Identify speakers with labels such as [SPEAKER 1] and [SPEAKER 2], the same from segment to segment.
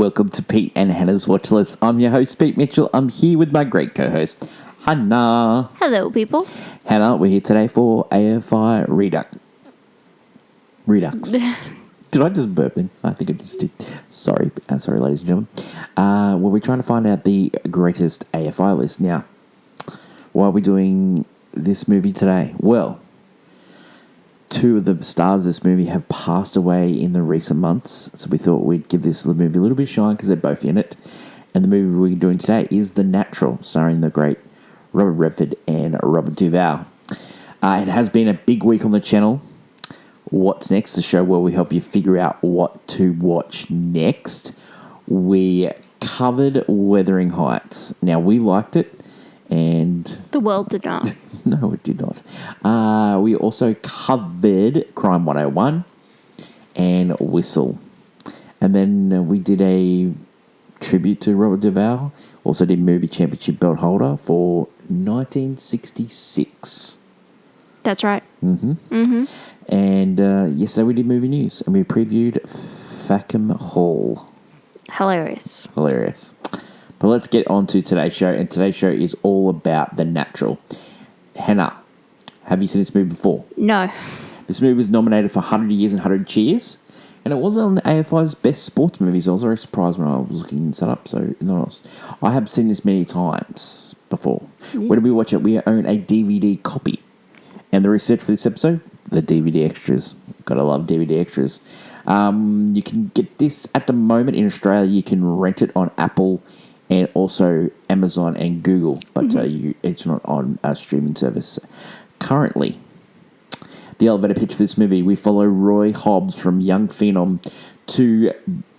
[SPEAKER 1] welcome to Pete and Hannah's Watch List. I'm your host, Pete Mitchell. I'm here with my great co-host, Hannah.
[SPEAKER 2] Hello, people.
[SPEAKER 1] Hannah, we're here today for AFI Redux. Did I just burp in? I think I just did. Sorry, ladies and gentlemen. Well, we're trying to find out the greatest AFI list. Now, why are we doing this movie today? Well, two of the stars of this movie have passed away in the recent months, so we thought we'd give this movie a little bit of shine because they're both in it. And the movie we're doing today is The Natural, starring the great Robert Redford and Robert Duvall. It has been a big week on the channel. What's Next, the show where we help you figure out what to watch next. We covered Wuthering Heights. Now, we liked it, and
[SPEAKER 2] the world did not.
[SPEAKER 1] No, it did not. We also covered Crime 101 and Whistle. And then we did a tribute to Robert Duvall. Also did Movie Championship Belt Holder for 1966.
[SPEAKER 2] That's right.
[SPEAKER 1] And yesterday we did movie news, and we previewed Fackham Hall.
[SPEAKER 2] Hilarious.
[SPEAKER 1] But let's get on to today's show, and today's show is all about The Natural. Hannah, have you seen this movie before?
[SPEAKER 2] No.
[SPEAKER 1] This movie was nominated for 100 Years and 100 Cheers, and it wasn't on the AFI's best sports movies. I was very surprised when I was looking this up, so nice. I have seen this many times before. Where did we watch it? We own a DVD copy. And the research for this episode, the DVD extras. Gotta love DVD extras. You can get this at the moment in Australia. You can rent it on Apple and also Amazon and Google, but it's not on a streaming service currently. The elevator pitch for this movie, we follow Roy Hobbs from young phenom to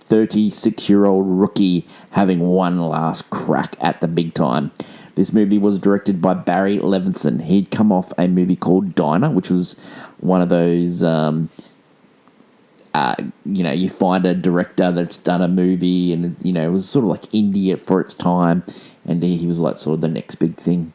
[SPEAKER 1] 36-year-old rookie having one last crack at the big time. This movie was directed by Barry Levinson. He'd come off a movie called Diner, which was one of those, you find a director that's done a movie and, it was sort of like indie for its time. And he was like sort of the next big thing.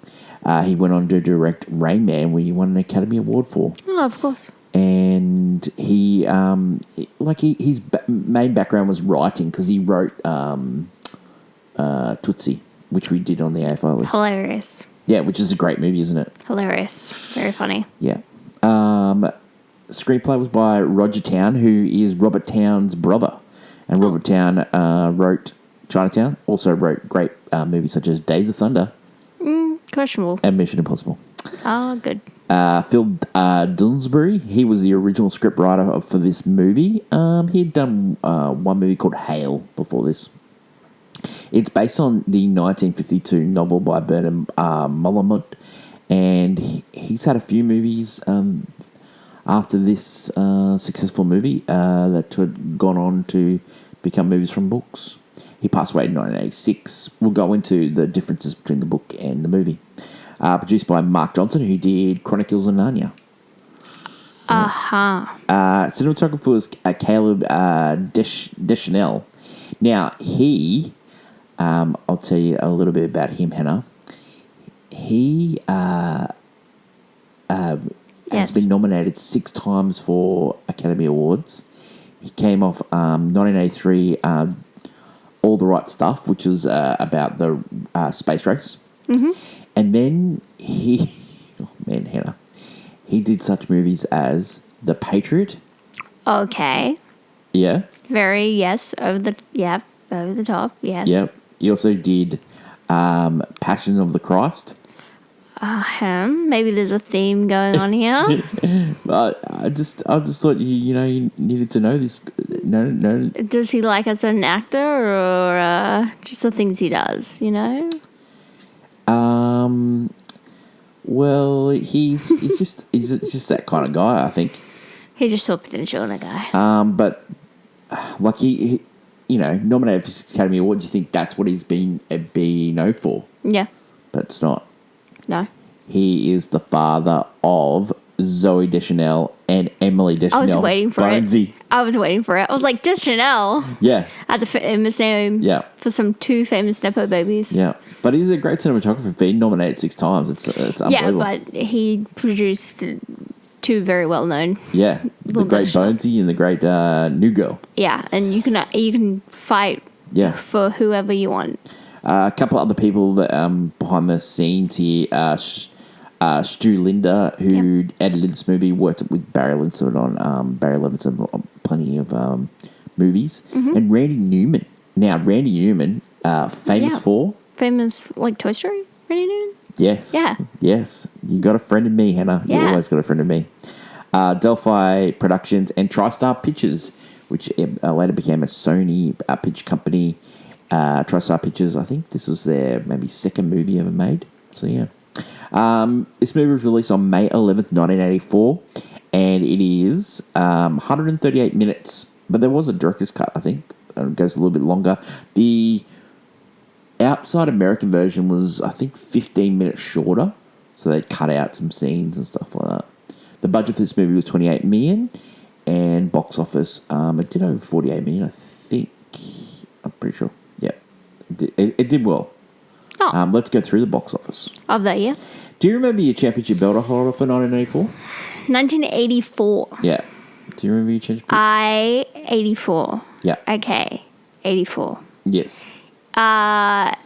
[SPEAKER 1] He went on to direct Rain Man, where he won an Academy Award for.
[SPEAKER 2] Oh, of course.
[SPEAKER 1] And he, his main background was writing, because he wrote Tootsie, which we did on the AFI list.
[SPEAKER 2] Hilarious.
[SPEAKER 1] Yeah, which is a great movie, isn't it?
[SPEAKER 2] Hilarious. Very funny.
[SPEAKER 1] Yeah. Screenplay was by Roger Town, who is Robert Town's brother. And Robert Town wrote Chinatown, also wrote great movies such as Days of Thunder.
[SPEAKER 2] Questionable.
[SPEAKER 1] And Mission Impossible.
[SPEAKER 2] Oh, good.
[SPEAKER 1] Phil Dunsbury, he was the original scriptwriter for this movie. He'd done one movie called Hail before this. It's based on the 1952 novel by Bernard Malamud, and he's had a few movies after this successful movie that had gone on to become movies from books. He passed away in 1986. We'll go into the differences between the book and the movie. Produced by Mark Johnson, who did Chronicles of Narnia. Cinematographer was Caleb Deschanel. Now, he... I'll tell you a little bit about him, Hannah. He has been nominated 6 times for Academy Awards. He came off 1983 All the Right Stuff, which was about the space race. And then Hannah, he did such movies as The Patriot.
[SPEAKER 2] Okay.
[SPEAKER 1] Yeah.
[SPEAKER 2] Very, over the top, yes.
[SPEAKER 1] Yep. He also did Passion of the Christ.
[SPEAKER 2] Maybe there's a theme going on here.
[SPEAKER 1] I just thought you needed to know this. No.
[SPEAKER 2] Does he like as an actor or just the things he does?
[SPEAKER 1] Well, he's just that kind of guy, I think.
[SPEAKER 2] He just saw potential in a guy.
[SPEAKER 1] But like he nominated for 6 Academy Awards, you think that's what he's been known for.
[SPEAKER 2] Yeah.
[SPEAKER 1] But it's not.
[SPEAKER 2] No.
[SPEAKER 1] He is the father of Zoe Deschanel and Emily Deschanel.
[SPEAKER 2] I was waiting for
[SPEAKER 1] Bonesy.
[SPEAKER 2] it. I was like, Deschanel.
[SPEAKER 1] Yeah.
[SPEAKER 2] That's a famous name.
[SPEAKER 1] Yeah.
[SPEAKER 2] For some 2 famous Nepo babies.
[SPEAKER 1] Yeah. But he's a great cinematographer. Being nominated 6 times. It's unbelievable.
[SPEAKER 2] Yeah, but he produced 2 very well known.
[SPEAKER 1] Yeah. The great Bonesy and the great New Girl.
[SPEAKER 2] Yeah, and you can fight
[SPEAKER 1] Yeah.
[SPEAKER 2] for whoever you want.
[SPEAKER 1] A couple other people that behind the scenes here. Stu Linder, who edited this movie, worked with Barry Levinson on plenty of movies, and Randy Newman. Now, Randy Newman, famous for
[SPEAKER 2] like Toy Story. Randy Newman.
[SPEAKER 1] Yes.
[SPEAKER 2] Yeah.
[SPEAKER 1] Yes. You got a friend in me, Hannah. You always got a friend in me. Delphi Productions and TriStar Pictures, which later became a Sony pitch company. TriStar Pictures, I think this was their maybe second movie ever made. So, yeah. This movie was released on May 11th, 1984, and it is 138 minutes. But there was a director's cut, I think. It goes a little bit longer. The outside American version was, I think, 15 minutes shorter. So they'd cut out some scenes and stuff like that. The budget for this movie was $28 million, and box office, it did over $48 million, I think. I'm pretty sure. Yeah. It did well.
[SPEAKER 2] Oh.
[SPEAKER 1] Let's go through the box office.
[SPEAKER 2] Of that year?
[SPEAKER 1] Do you remember your championship belt holder for 1984?
[SPEAKER 2] 1984.
[SPEAKER 1] Yeah. Do you remember your championship?
[SPEAKER 2] 84.
[SPEAKER 1] Yeah.
[SPEAKER 2] Okay. 84.
[SPEAKER 1] Yes.
[SPEAKER 2] I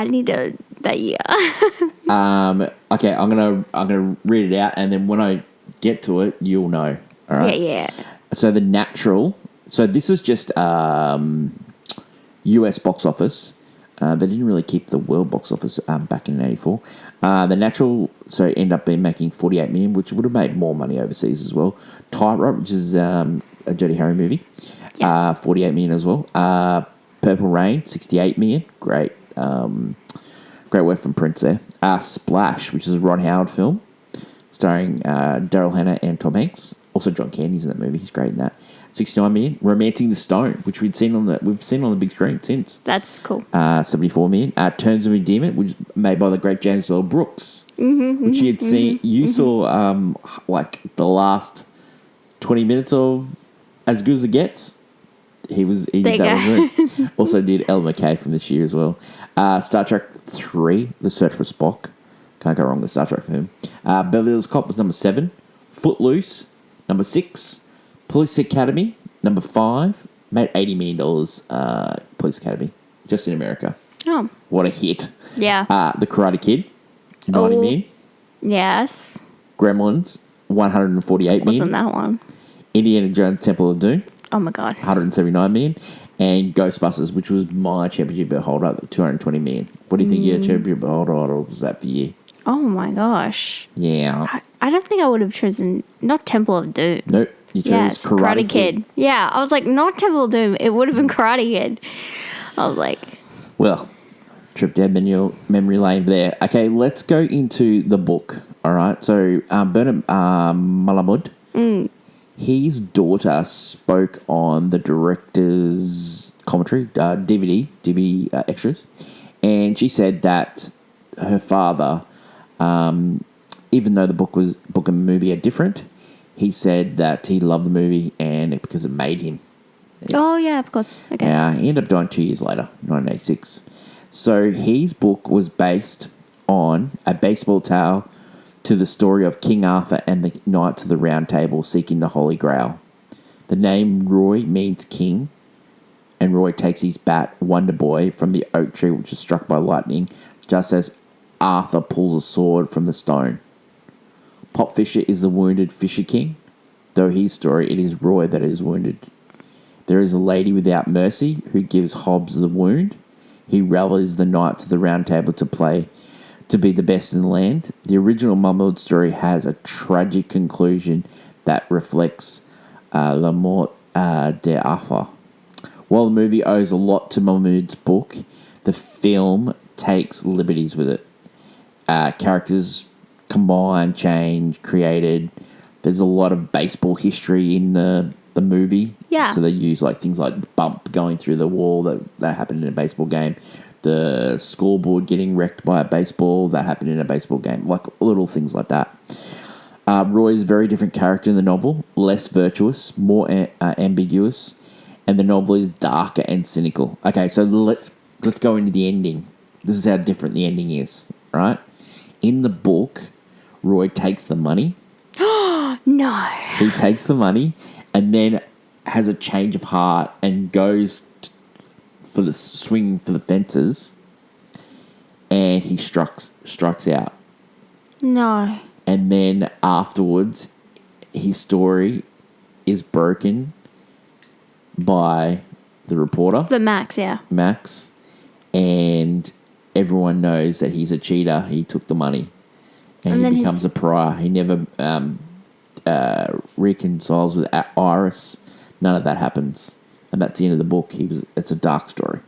[SPEAKER 2] need that year.
[SPEAKER 1] Okay, I'm gonna read it out, and then when I get to it, you'll know. All right.
[SPEAKER 2] Yeah.
[SPEAKER 1] So the natural. So this is just US box office. They didn't really keep the world box office back in '84. The natural, so ended up making $48 million, which would have made more money overseas as well. Tightrope, which is a Jody Harry movie,
[SPEAKER 2] Yes.
[SPEAKER 1] $48 million as well. Purple Rain, $68 million. Great work from Prince there. Splash, which is a Ron Howard film, starring Daryl Hannah and Tom Hanks. Also, John Candy's in that movie. He's great in that. $69 million. Romancing the Stone, which we've seen on the big screen since.
[SPEAKER 2] That's cool.
[SPEAKER 1] $74 million. Terms of Endearment, which is made by the great James Earl Brooks, which you had seen. You saw like the last 20 minutes of As Good as It Gets. He did that with Also did Ellen McKay from this year as well. Star Trek 3, The Search for Spock. Can't go wrong with Star Trek for him. Beverly Hills Cop was number 7. Footloose, number 6. Police Academy, number 5. Made $80 million, Police Academy, just in America.
[SPEAKER 2] Oh.
[SPEAKER 1] What a hit.
[SPEAKER 2] Yeah.
[SPEAKER 1] The Karate Kid, $90 million.
[SPEAKER 2] Yes.
[SPEAKER 1] Gremlins, $148 million.
[SPEAKER 2] Wasn't that one?
[SPEAKER 1] Indiana Jones Temple of Doom,
[SPEAKER 2] Oh my god.
[SPEAKER 1] $179 million. And Ghostbusters, which was my championship belt holder, $220 million. What do you think your championship belt holder was that for you?
[SPEAKER 2] Oh my gosh.
[SPEAKER 1] Yeah.
[SPEAKER 2] I don't think I would have chosen not Temple of Doom.
[SPEAKER 1] Nope. You chose Karate Kid.
[SPEAKER 2] Yeah, I was like, not Temple of Doom. It would have been Karate Kid. I was like...
[SPEAKER 1] Well, trip down memory lane there. Okay, let's go into the book. All right. So, Bernard Malamud, his daughter spoke on the director's commentary, DVD extras, and she said that her father, even though the book and movie are different, he said that he loved the movie and because it made him.
[SPEAKER 2] Oh, yeah, of course. Okay.
[SPEAKER 1] He ended up dying 2 years later, 1986. So his book was based on a baseball tale to the story of King Arthur and the Knights of the Round Table seeking the Holy Grail. The name Roy means king, and Roy takes his bat, Wonder Boy, from the oak tree which is struck by lightning, just as Arthur pulls a sword from the stone. Pop Fisher is the wounded Fisher King, though his story it is Roy that is wounded. There is a lady without mercy who gives Hobbs the wound. He rallies the Knights of the Round Table to be the best in the land. The original Mahmoud story has a tragic conclusion that reflects La Mort d'Arthur. While the movie owes a lot to Mahmoud's book, the film takes liberties with it. Characters combined, changed, created. There's a lot of baseball history in the movie.
[SPEAKER 2] Yeah.
[SPEAKER 1] So they use like things like bump going through the wall that happened in a baseball game. The scoreboard getting wrecked by a baseball that happened in a baseball game. Like little things like that. Roy is a very different character in the novel. Less virtuous, more ambiguous. And the novel is darker and cynical. Okay, so let's go into the ending. This is how different the ending is, right? In the book, Roy takes the money.
[SPEAKER 2] No.
[SPEAKER 1] He takes the money and then has a change of heart and goes swinging for the fences, and he strikes out.
[SPEAKER 2] No.
[SPEAKER 1] And then afterwards, his story is broken by the reporter,
[SPEAKER 2] The Max, yeah.
[SPEAKER 1] Max, and everyone knows that he's a cheater. He took the money, and he becomes a pariah. He never reconciles with Iris. None of that happens, and that's the end of the book. It's a dark story.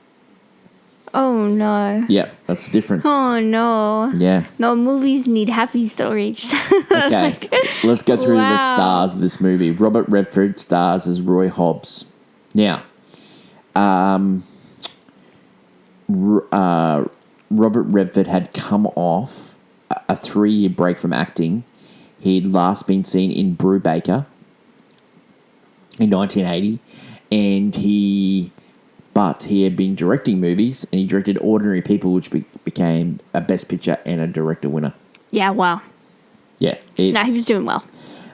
[SPEAKER 2] Oh, no.
[SPEAKER 1] Yeah, that's the difference.
[SPEAKER 2] Oh, no.
[SPEAKER 1] Yeah.
[SPEAKER 2] No, movies need happy stories.
[SPEAKER 1] Okay, let's go through the
[SPEAKER 2] Wow.
[SPEAKER 1] stars of this movie. Robert Redford stars as Roy Hobbs. Now, Robert Redford had come off a 3-year break from acting. He'd last been seen in Brubaker in 1980, and he had been directing movies, and he directed Ordinary People, which became a Best Picture and a Director winner.
[SPEAKER 2] Yeah, wow.
[SPEAKER 1] Yeah.
[SPEAKER 2] No, he was doing well.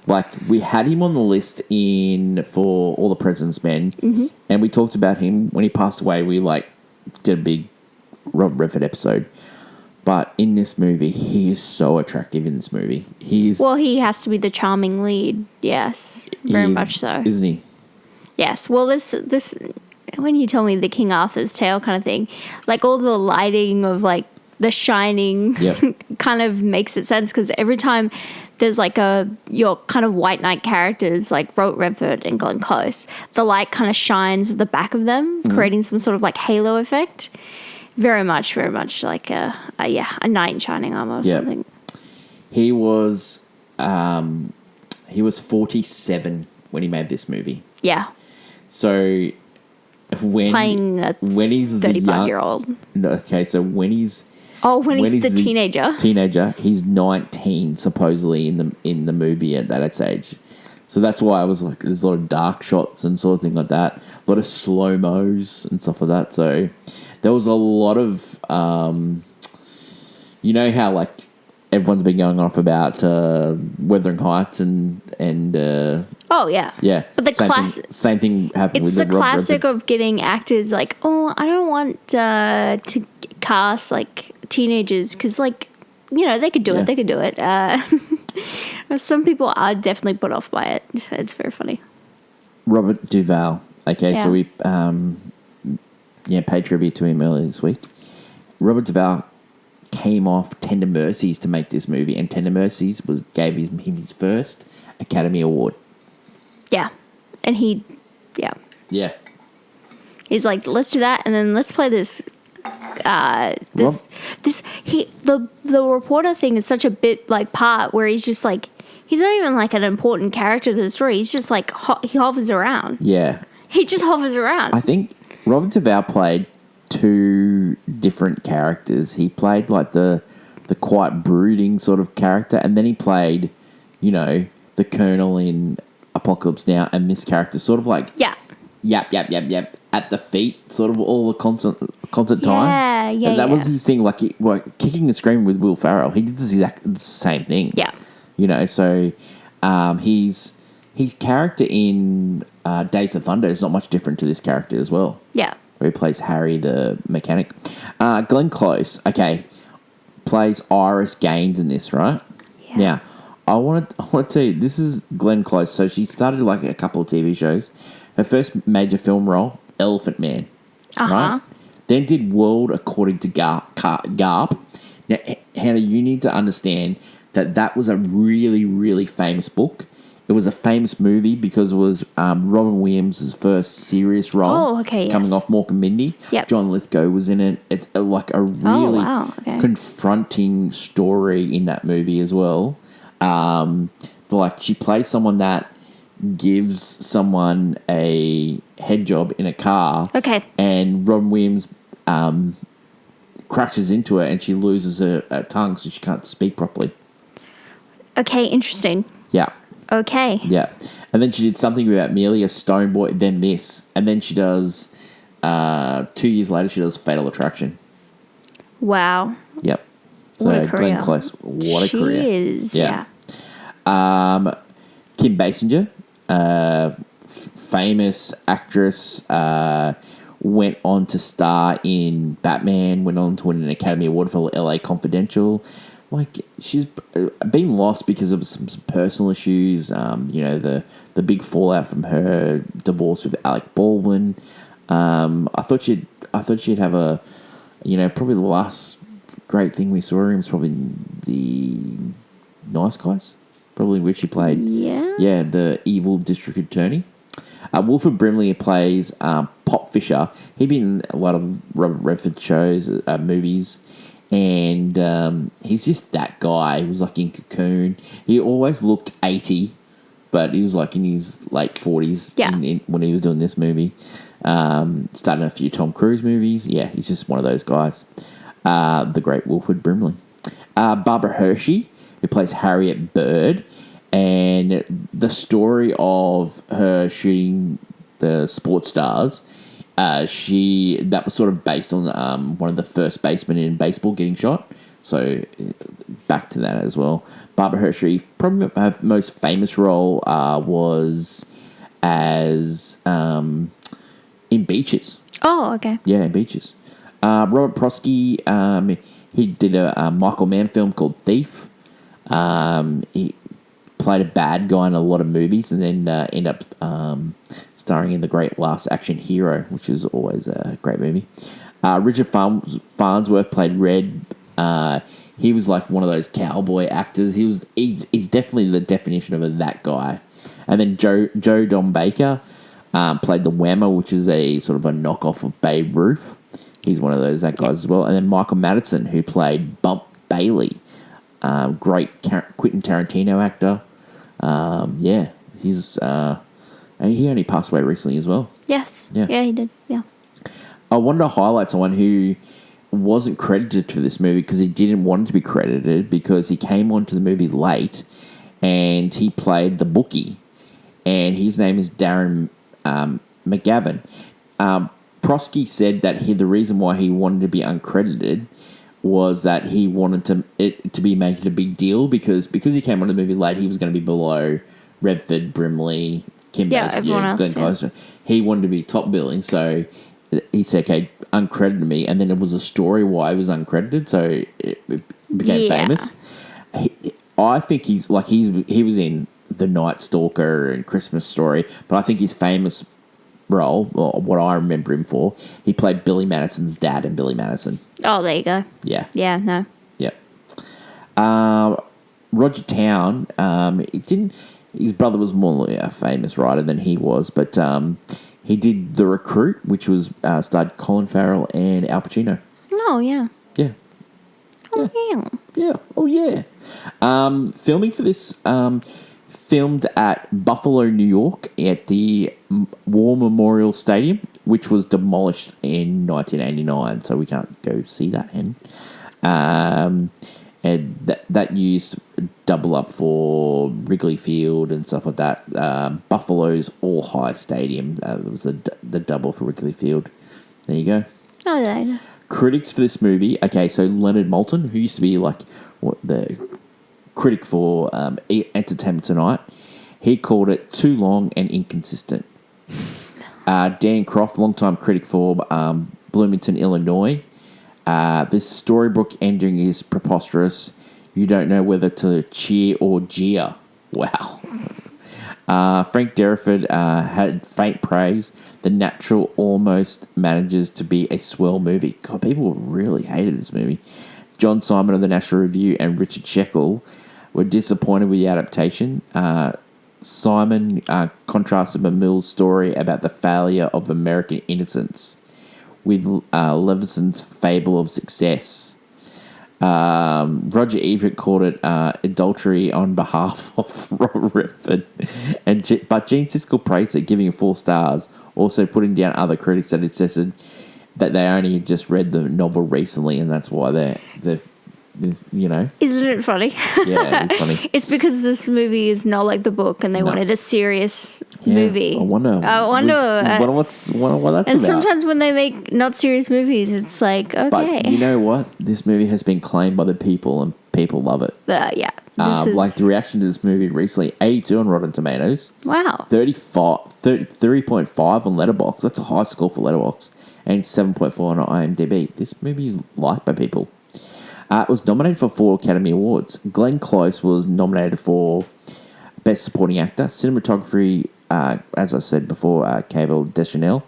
[SPEAKER 1] Like, we had him on the list for All the President's Men, and we talked about him when he passed away. We, did a big Robert Redford episode. But in this movie, he is so attractive in this movie.
[SPEAKER 2] Well, he has to be the charming lead. Yes, very much so.
[SPEAKER 1] Isn't he?
[SPEAKER 2] Yes. Well, this when you tell me the King Arthur's Tale kind of thing, all the lighting of The Shining kind of makes it sense, because every time there's your kind of white knight characters like Robert Redford and Glenn Close, the light kind of shines at the back of them, creating some sort of halo effect. Very much like a knight in shining armor or something.
[SPEAKER 1] He was 47 when he made this movie.
[SPEAKER 2] Yeah.
[SPEAKER 1] So
[SPEAKER 2] Playing a
[SPEAKER 1] he's
[SPEAKER 2] 35-year-old.
[SPEAKER 1] No, okay, so when he's
[SPEAKER 2] the teenager.
[SPEAKER 1] Teenager, he's 19 supposedly in the movie at that age. So that's why I was there's a lot of dark shots and sort of thing like that, a lot of slow mos and stuff like that. So there was a lot of you know how everyone's been going off about Wuthering Heights and
[SPEAKER 2] oh yeah,
[SPEAKER 1] yeah,
[SPEAKER 2] but the
[SPEAKER 1] same thing happened with
[SPEAKER 2] the
[SPEAKER 1] Robert
[SPEAKER 2] classic
[SPEAKER 1] Redford.
[SPEAKER 2] of getting actors I don't want to cast teenagers because they could do it. They could do it. Some people are definitely put off by it. It's very funny.
[SPEAKER 1] Robert Duvall. Okay,
[SPEAKER 2] Yeah.
[SPEAKER 1] so we paid tribute to him earlier this week. Robert Duvall came off Tender Mercies to make this movie, and Tender Mercies gave him his first Academy Award.
[SPEAKER 2] Yeah, and
[SPEAKER 1] Yeah.
[SPEAKER 2] he's let's do that, and then let's play this. The reporter thing is such a bit part where he's just he's not even an important character to the story. He's just he hovers around.
[SPEAKER 1] Yeah.
[SPEAKER 2] He just hovers around.
[SPEAKER 1] I think Robert Duvall played 2 different characters. He played the quite brooding sort of character, and then he played, the Colonel in Apocalypse Now, and this character sort of yap at the feet, sort of all the constant time.
[SPEAKER 2] Yeah,
[SPEAKER 1] and that was his thing, kicking and screaming with Will Ferrell. He did the same thing.
[SPEAKER 2] Yeah.
[SPEAKER 1] So his character in Days of Thunder is not much different to this character as well.
[SPEAKER 2] Yeah.
[SPEAKER 1] Where he plays Harry the mechanic. Glenn Close, okay, plays Iris Gaines in this, right?
[SPEAKER 2] Yeah.
[SPEAKER 1] Now, I want to tell you, this is Glenn Close. So she started a couple of TV shows. Her first major film role, Elephant Man. Right? Then did World According to Garp. Now, Hannah, you need to understand that was a really, really famous book. It was a famous movie because it was Robin Williams' first serious role.
[SPEAKER 2] Oh, okay, yes.
[SPEAKER 1] Coming off Mork and Mindy.
[SPEAKER 2] Yep.
[SPEAKER 1] John Lithgow was in it. It's a really confronting story in that movie as well. She plays someone that gives someone a head job in a car.
[SPEAKER 2] Okay.
[SPEAKER 1] And Robin Williams crashes into her and she loses her tongue, so she can't speak properly.
[SPEAKER 2] Okay, interesting.
[SPEAKER 1] Yeah.
[SPEAKER 2] Okay.
[SPEAKER 1] Yeah. And then she did something about merely a stone boy, then this. And then she does, 2 years later, she does Fatal Attraction.
[SPEAKER 2] Wow.
[SPEAKER 1] Yep. So
[SPEAKER 2] What a career.
[SPEAKER 1] Glenn Close, what a career.
[SPEAKER 2] She is, yeah.
[SPEAKER 1] Kim Basinger, famous actress, went on to star in Batman, went on to win an Academy Award for LA Confidential. Like, she's been lost because of some personal issues. The big fallout from her divorce with Alec Baldwin. I thought she'd have a, probably the last great thing we saw her in was probably the Nice Guys, probably which she played. Yeah, the evil district attorney. Wilford Brimley plays Pop Fisher. He'd been in a lot of Robert Redford shows, movies, and he's just that guy. He was like in Cocoon. He always looked 80, but he was like in his late 40s when he was doing this movie. Started a few Tom Cruise movies. Yeah, he's just one of those guys. The great Wilford Brimley. Barbara Hershey, who plays Harriet Bird. And the story of her shooting the sports stars, that was sort of based on one of the first basemen in baseball getting shot. So back to that as well. Barbara Hershey, probably her most famous role was as in Beaches.
[SPEAKER 2] Oh, okay.
[SPEAKER 1] Yeah, Beaches. Robert Prosky, he did a Michael Mann film called Thief. He played a bad guy in a lot of movies and then ended up starring in The Great Last Action Hero, which is always a great movie. Richard Farnsworth played Red. He was like one of those cowboy actors. He's definitely the definition of that guy. And then Joe Don Baker played the Whammer, which is a sort of a knockoff of Babe Ruth. He's one of that guys as well. And then Michael Madsen, who played Bump Bailey. Great Quentin Tarantino actor. He's he only passed away recently as well.
[SPEAKER 2] Yes. Yeah, he did. Yeah.
[SPEAKER 1] I wanted to highlight someone who wasn't credited for this movie because he didn't want to be credited because he came onto the movie late and he played the bookie. And his name is Darren McGavin. Prosky said that the reason why he wanted to be uncredited was that he wanted it to be making a big deal because he came on the movie late, he was going to be below Redford, Brimley, Kim
[SPEAKER 2] everyone else.
[SPEAKER 1] Glenn Close. He wanted to be top billing, so he said, okay, uncredited me, and then it was a story why he was uncredited, so it became famous. I think he was in The Night Stalker and Christmas Story, but I think his famous role, or what I remember him for, he played Billy Madison's dad in Billy Madison.
[SPEAKER 2] Oh, there you go.
[SPEAKER 1] Yeah.
[SPEAKER 2] Yeah, no.
[SPEAKER 1] Yeah. Roger Town, his brother was more a famous writer than he was, but he did The Recruit, which was starred Colin Farrell and Al Pacino.
[SPEAKER 2] Oh, yeah.
[SPEAKER 1] Yeah.
[SPEAKER 2] Oh, yeah.
[SPEAKER 1] Yeah. Oh, yeah. Filming for this filmed at Buffalo, New York at the War Memorial Stadium, which was demolished in 1989, so we can't go see that hen. And that used double up for Wrigley Field and stuff like that. Buffalo's all-high stadium. Was the double for Wrigley Field. There you go.
[SPEAKER 2] Oh, there you go.
[SPEAKER 1] Critics for this movie. Okay, so Leonard Maltin, who used to be the critic for Entertainment Tonight, he called it too long and inconsistent. Dan Croft, longtime critic for Bloomington, Illinois. This storybook ending is preposterous. You don't know whether to cheer or jeer. Wow. Frank Derriford had faint praise. The Natural almost manages to be a swell movie. God, people really hated this movie. John Simon of the National Review and Richard Sheckle were disappointed with the adaptation. Simon contrasted Mills' story about the failure of American innocence with Levinson's fable of success. Roger Ebert called it adultery on behalf of Robert Redford. But Gene Siskel praised it, giving it 4 stars, also putting down other critics that insisted that they only had just read the novel recently, and that's why they're
[SPEAKER 2] Isn't it funny?
[SPEAKER 1] Yeah, it's funny.
[SPEAKER 2] It's because this movie is not like the book, and they wanted a serious movie.
[SPEAKER 1] I wonder what that's
[SPEAKER 2] and
[SPEAKER 1] about.
[SPEAKER 2] And sometimes when they make not serious movies, it's like, okay.
[SPEAKER 1] But you know what? This movie has been claimed by the people, and people love it.
[SPEAKER 2] Yeah.
[SPEAKER 1] Like the reaction to this movie recently, 82 on Rotten Tomatoes.
[SPEAKER 2] Wow.
[SPEAKER 1] 30.5 on Letterboxd. That's a high score for Letterboxd. And 7.4 on IMDb. This movie is liked by people. It was nominated for 4 Academy Awards. Glenn Close was nominated for Best Supporting Actor. Cinematography, as I said before, Cable Deschanel.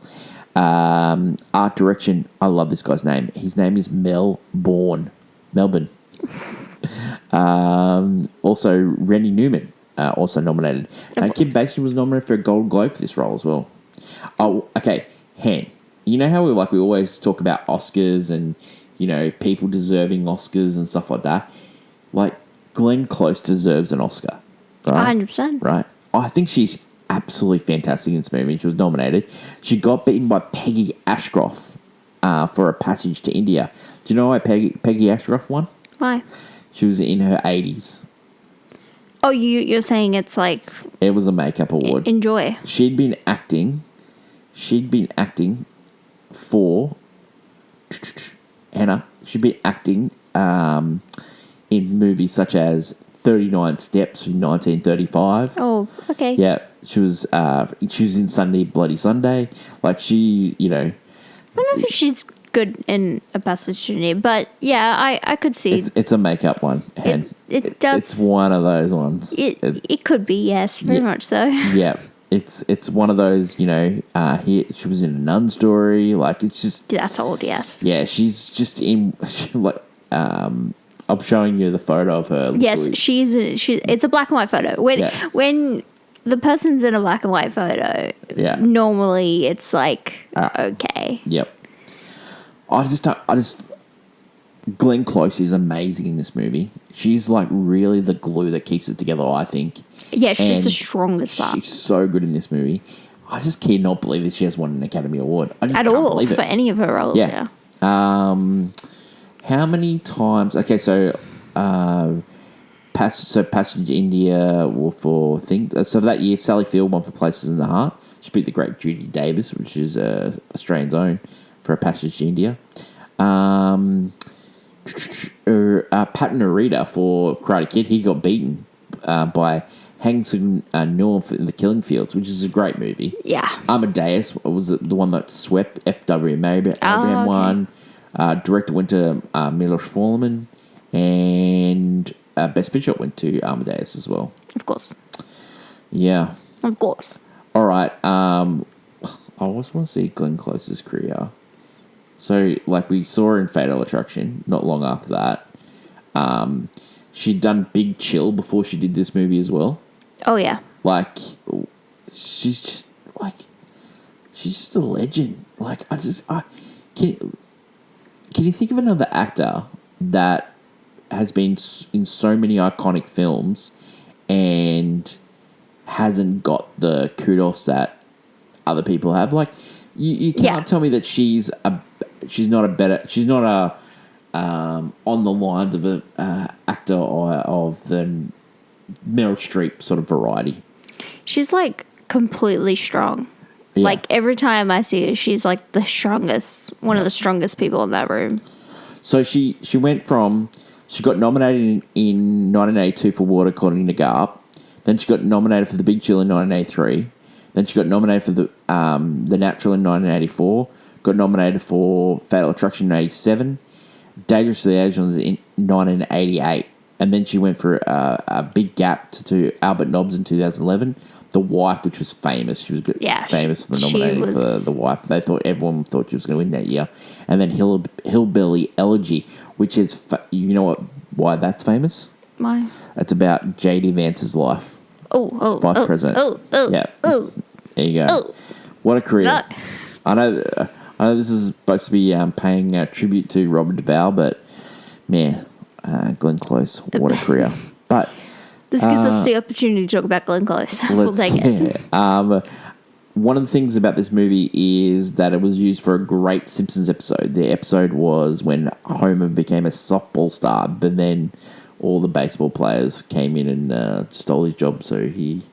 [SPEAKER 1] Art direction, I love this guy's name. His name is Melbourne. Also, Randy Newman, also nominated. Kim Basinger was nominated for a Golden Globe for this role as well. Oh, okay. Hen. You know how we always talk about Oscars and, you know, people deserving Oscars and stuff like that? Like, Glenn Close deserves an Oscar. Right?
[SPEAKER 2] 100%.
[SPEAKER 1] Right. I think she's absolutely fantastic in this movie. She was nominated. She got beaten by Peggy Ashcroft for A Passage to India. Do you know why Peggy Ashcroft won?
[SPEAKER 2] Why?
[SPEAKER 1] She was in her 80s.
[SPEAKER 2] Oh, you're saying it's like...
[SPEAKER 1] It was a makeup award.
[SPEAKER 2] Enjoy.
[SPEAKER 1] She'd been acting for... Hannah. She'd been acting in movies such as 39 Steps from 1935.
[SPEAKER 2] Oh, okay.
[SPEAKER 1] Yeah, she was in Sunday Bloody Sunday. Like, she, you know...
[SPEAKER 2] I don't know if she's good in A Passage to India, but yeah, I could see...
[SPEAKER 1] It's a makeup one, and
[SPEAKER 2] it does...
[SPEAKER 1] It's one of those ones.
[SPEAKER 2] It could be, yes, very much so.
[SPEAKER 1] Yeah, it's one of those, you know, she was in A Nun Story, like, it's just...
[SPEAKER 2] That's old, yes.
[SPEAKER 1] Yeah, she's just in, like, I'm showing you the photo of her.
[SPEAKER 2] Yes, it's a black and white photo. When the person's in a black and white photo, normally it's like, okay.
[SPEAKER 1] Yep. Glenn Close is amazing in this movie. She's like really the glue that keeps it together, I think.
[SPEAKER 2] Yeah, she's the strongest part.
[SPEAKER 1] She's so good in this movie. I just cannot believe that she has won an Academy Award. I just
[SPEAKER 2] can't believe it. For any of her roles, yeah.
[SPEAKER 1] How many times... Okay, so... Passage to India for things. So that year, Sally Field won for Places in the Heart. She beat the great Judy Davis, which is Australian's own, for A Passage to India. Pat Narita for Karate Kid. He got beaten by Hang Sung-Newell in The Killing Fields, which is a great movie.
[SPEAKER 2] Yeah.
[SPEAKER 1] Amadeus was the one that swept. F.W. Abraham won. Director went to Milos Forman, and Best Picture went to Amadeus as well.
[SPEAKER 2] Of course.
[SPEAKER 1] Yeah.
[SPEAKER 2] Of course.
[SPEAKER 1] All right. I always want to see Glenn Close's career. So, like, we saw her in Fatal Attraction not long after that. She'd done Big Chill before she did this movie as well.
[SPEAKER 2] Oh, yeah.
[SPEAKER 1] Like, she's just a legend. Like, can you think of another actor that has been in so many iconic films and hasn't got the kudos that other people have? Like, you can't tell me that she's not on the lines of a actor or of the Meryl Streep sort of variety. She's like completely strong. Yeah.
[SPEAKER 2] Like every time I see her, she's like the strongest, one of the strongest people in that room.
[SPEAKER 1] So she got nominated in 1982 for Water According to Garp. Then she got nominated for The Big Chill in 1983. Then she got nominated for The Natural in 1984. Got nominated for Fatal Attraction in 1987. Dangerous Liaisons in 1988. And then she went for a big gap to Albert Nobbs in 2011. The Wife, which was famous. She was famous for nominating for The Wife. Everyone thought she was going to win that year. And then Hillbilly Elegy, which is, you know why that's famous?
[SPEAKER 2] Why?
[SPEAKER 1] It's about J.D. Vance's life. Vice President. Yeah. There you go. What a career. No. I know this is supposed to be paying tribute to Robert Duvall, but man, Glenn Close, what a career. But
[SPEAKER 2] this gives us the opportunity to talk about Glenn Close. We'll take it.
[SPEAKER 1] One of the things about this movie is that it was used for a great Simpsons episode. The episode was when Homer became a softball star, but then all the baseball players came in and stole his job, so he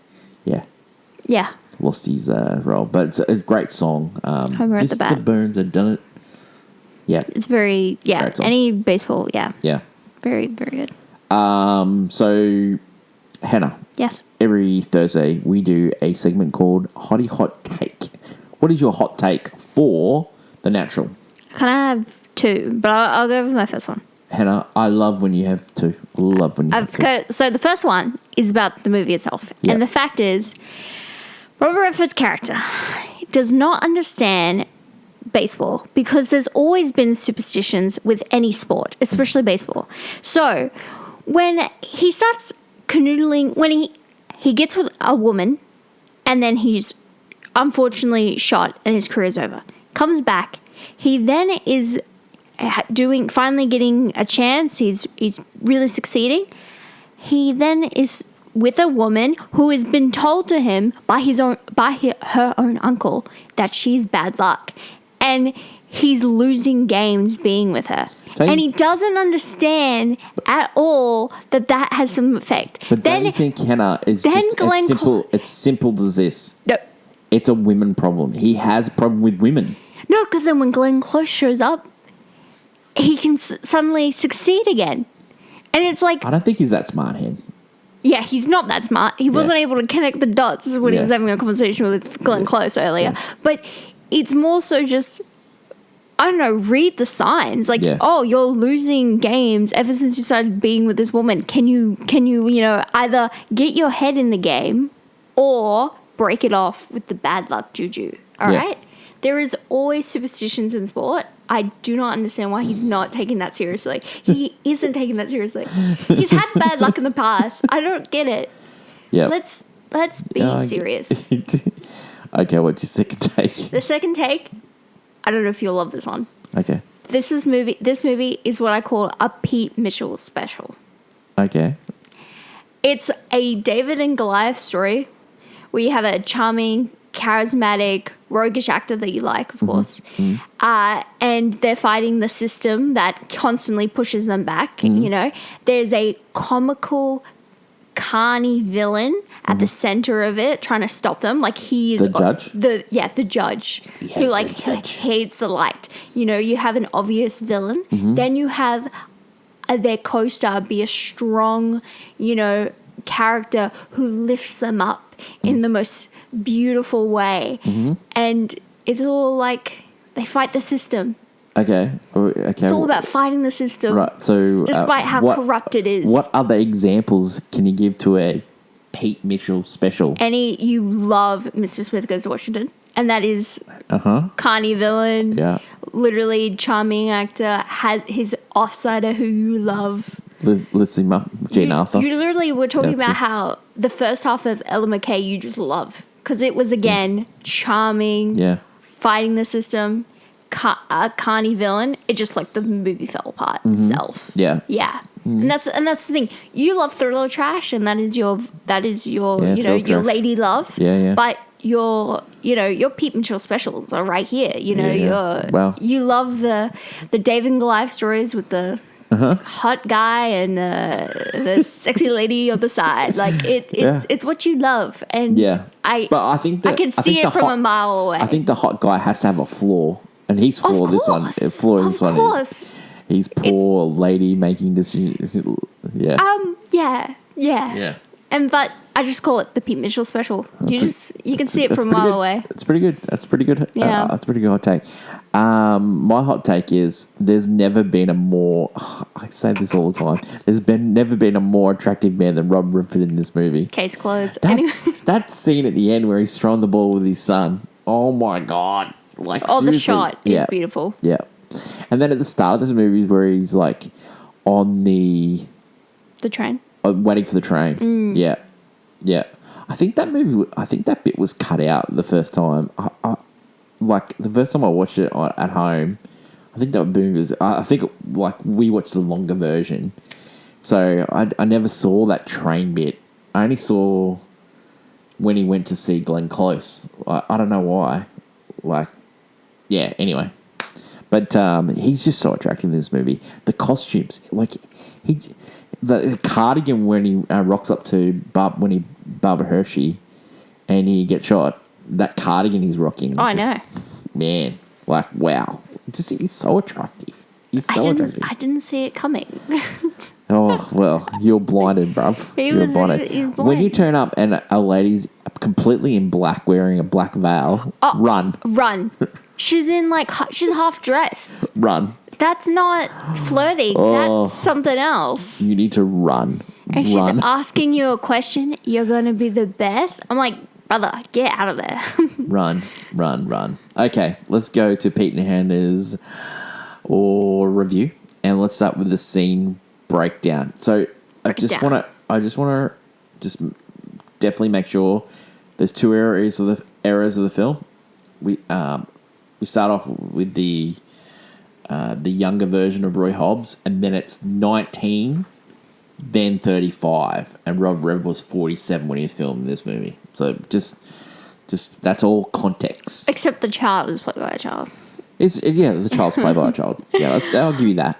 [SPEAKER 1] lost his role. But it's a great song.
[SPEAKER 2] Homer at the bat.
[SPEAKER 1] Mr. Burns had done it. Yeah.
[SPEAKER 2] It's very, any baseball, yeah.
[SPEAKER 1] Yeah.
[SPEAKER 2] Very, very good.
[SPEAKER 1] So, Hannah.
[SPEAKER 2] Yes.
[SPEAKER 1] Every Thursday, we do a segment called Hottie Hot Take. What is your hot take for The Natural?
[SPEAKER 2] Can I have two? But I'll go with my first one.
[SPEAKER 1] Hannah, I love when you have two. Love when you have two.
[SPEAKER 2] So the first one is about the movie itself.
[SPEAKER 1] Yep.
[SPEAKER 2] And the fact is, Robert Redford's character does not understand baseball because there's always been superstitions with any sport, especially baseball. So when he starts canoodling, when he gets with a woman and then he's unfortunately shot and his career's over, comes back, he then is finally getting a chance, he's really succeeding. He then is with a woman who has been told to him by her own uncle that she's bad luck, and he's losing games being with her. And he doesn't understand at all that has some effect.
[SPEAKER 1] But don't you think, Hannah, it's simple as this?
[SPEAKER 2] No.
[SPEAKER 1] It's a women problem. He has a problem with women.
[SPEAKER 2] No, because then when Glenn Close shows up, he can suddenly succeed again. And it's like...
[SPEAKER 1] I don't think he's that smart, Hen.
[SPEAKER 2] Yeah, he's not that smart. He wasn't able to connect the dots when he was having a conversation with Glenn Close earlier. Yeah. But it's more so just... I don't know, read the signs. Like, oh, you're losing games ever since you started being with this woman. Can you, either get your head in the game or break it off with the bad luck juju. All right? There is always superstitions in sport. I do not understand why he's not taking that seriously. He isn't taking that seriously. He's had bad luck in the past. I don't get it. Yeah. Let's be serious.
[SPEAKER 1] Okay, what's your second take?
[SPEAKER 2] The second take, I don't know if you'll love this one.
[SPEAKER 1] Okay.
[SPEAKER 2] This movie is what I call a Pete Mitchell special.
[SPEAKER 1] Okay.
[SPEAKER 2] It's a David and Goliath story where you have a charming, charismatic, roguish actor that you like, of course. Mm-hmm. And they're fighting the system that constantly pushes them back, There's a comical, carny villain at the center of it trying to stop them. Like he is...
[SPEAKER 1] The judge?
[SPEAKER 2] The judge. Who hates the light. You have an obvious villain. Mm-hmm. Then you have their co-star be a strong, character who lifts them up in the most beautiful way. Mm-hmm. And it's all like they fight the system.
[SPEAKER 1] Okay.
[SPEAKER 2] It's all about fighting the system.
[SPEAKER 1] Right. So
[SPEAKER 2] despite how corrupt it is.
[SPEAKER 1] What other examples can you give to a Pete Mitchell special?
[SPEAKER 2] You love Mr. Smith Goes to Washington, and that is carny villain. Yeah. Literally charming actor, has his offsider who you love.
[SPEAKER 1] Lifts him up, Gene Arthur.
[SPEAKER 2] You literally were talking about how the first half of Ella McKay you just love because it was again charming, fighting the system, carny villain. It just like the movie fell apart itself. Yeah. Mm-hmm. And that's the thing. You love thriller trash, and that is your your lady love. Yeah. But your Pete Mitchell specials are right here. You love the David and Goliath stories with the hot guy and the sexy lady on the side. Like it's what you love, and I think I can see it from a mile away.
[SPEAKER 1] I think the hot guy has to have a flaw, and he's flawed. This one, is he's poor lady making decisions. Yeah.
[SPEAKER 2] Yeah. But I just call it the Pete Mitchell special. You can see it from a mile away.
[SPEAKER 1] It's pretty good. That's pretty good.
[SPEAKER 2] Yeah.
[SPEAKER 1] That's a pretty good hot take. My hot take is there's never been a more... I say this all the time. There's never been a more attractive man than Robert Redford in this movie.
[SPEAKER 2] Case closed.
[SPEAKER 1] That scene at the end where he's throwing the ball with his son. Oh, my God.
[SPEAKER 2] The shot is beautiful.
[SPEAKER 1] Yeah. And then at the start of this movie where he's like on the
[SPEAKER 2] train.
[SPEAKER 1] Waiting for the train. Yeah. I think that bit was cut out the first time. The first time I watched it at home, I think that movie was... I think we watched the longer version. So I never saw that train bit. I only saw when he went to see Glenn Close. I don't know why. Anyway. But he's just so attractive in this movie. The costumes, the cardigan when he rocks up to Barbara Hershey and he gets shot, that cardigan he's rocking.
[SPEAKER 2] Oh, I know.
[SPEAKER 1] Man, wow. He's so attractive. He's so attractive.
[SPEAKER 2] I didn't see it coming.
[SPEAKER 1] Oh, well, you're blinded, bruv. You're blinded.
[SPEAKER 2] He's blind.
[SPEAKER 1] When you turn up and a lady's completely in black wearing a black veil, run.
[SPEAKER 2] Run. She's in she's half dressed.
[SPEAKER 1] Run.
[SPEAKER 2] That's not flirting. That's something else.
[SPEAKER 1] You need to run.
[SPEAKER 2] And she's asking you a question. You're going to be the best. I'm like, brother, get out of there.
[SPEAKER 1] Run. Okay, let's go to Pete and Hannah's review. And let's start with the scene breakdown. So I just want to definitely make sure there's two eras of the film. We start off with the younger version of Roy Hobbs, and then it's 19, then 35, and Robert Duvall was 47 when he was filming this movie. So just that's all context.
[SPEAKER 2] Except the child is played by a child.
[SPEAKER 1] The child's played by a child. Yeah, I'll give you that.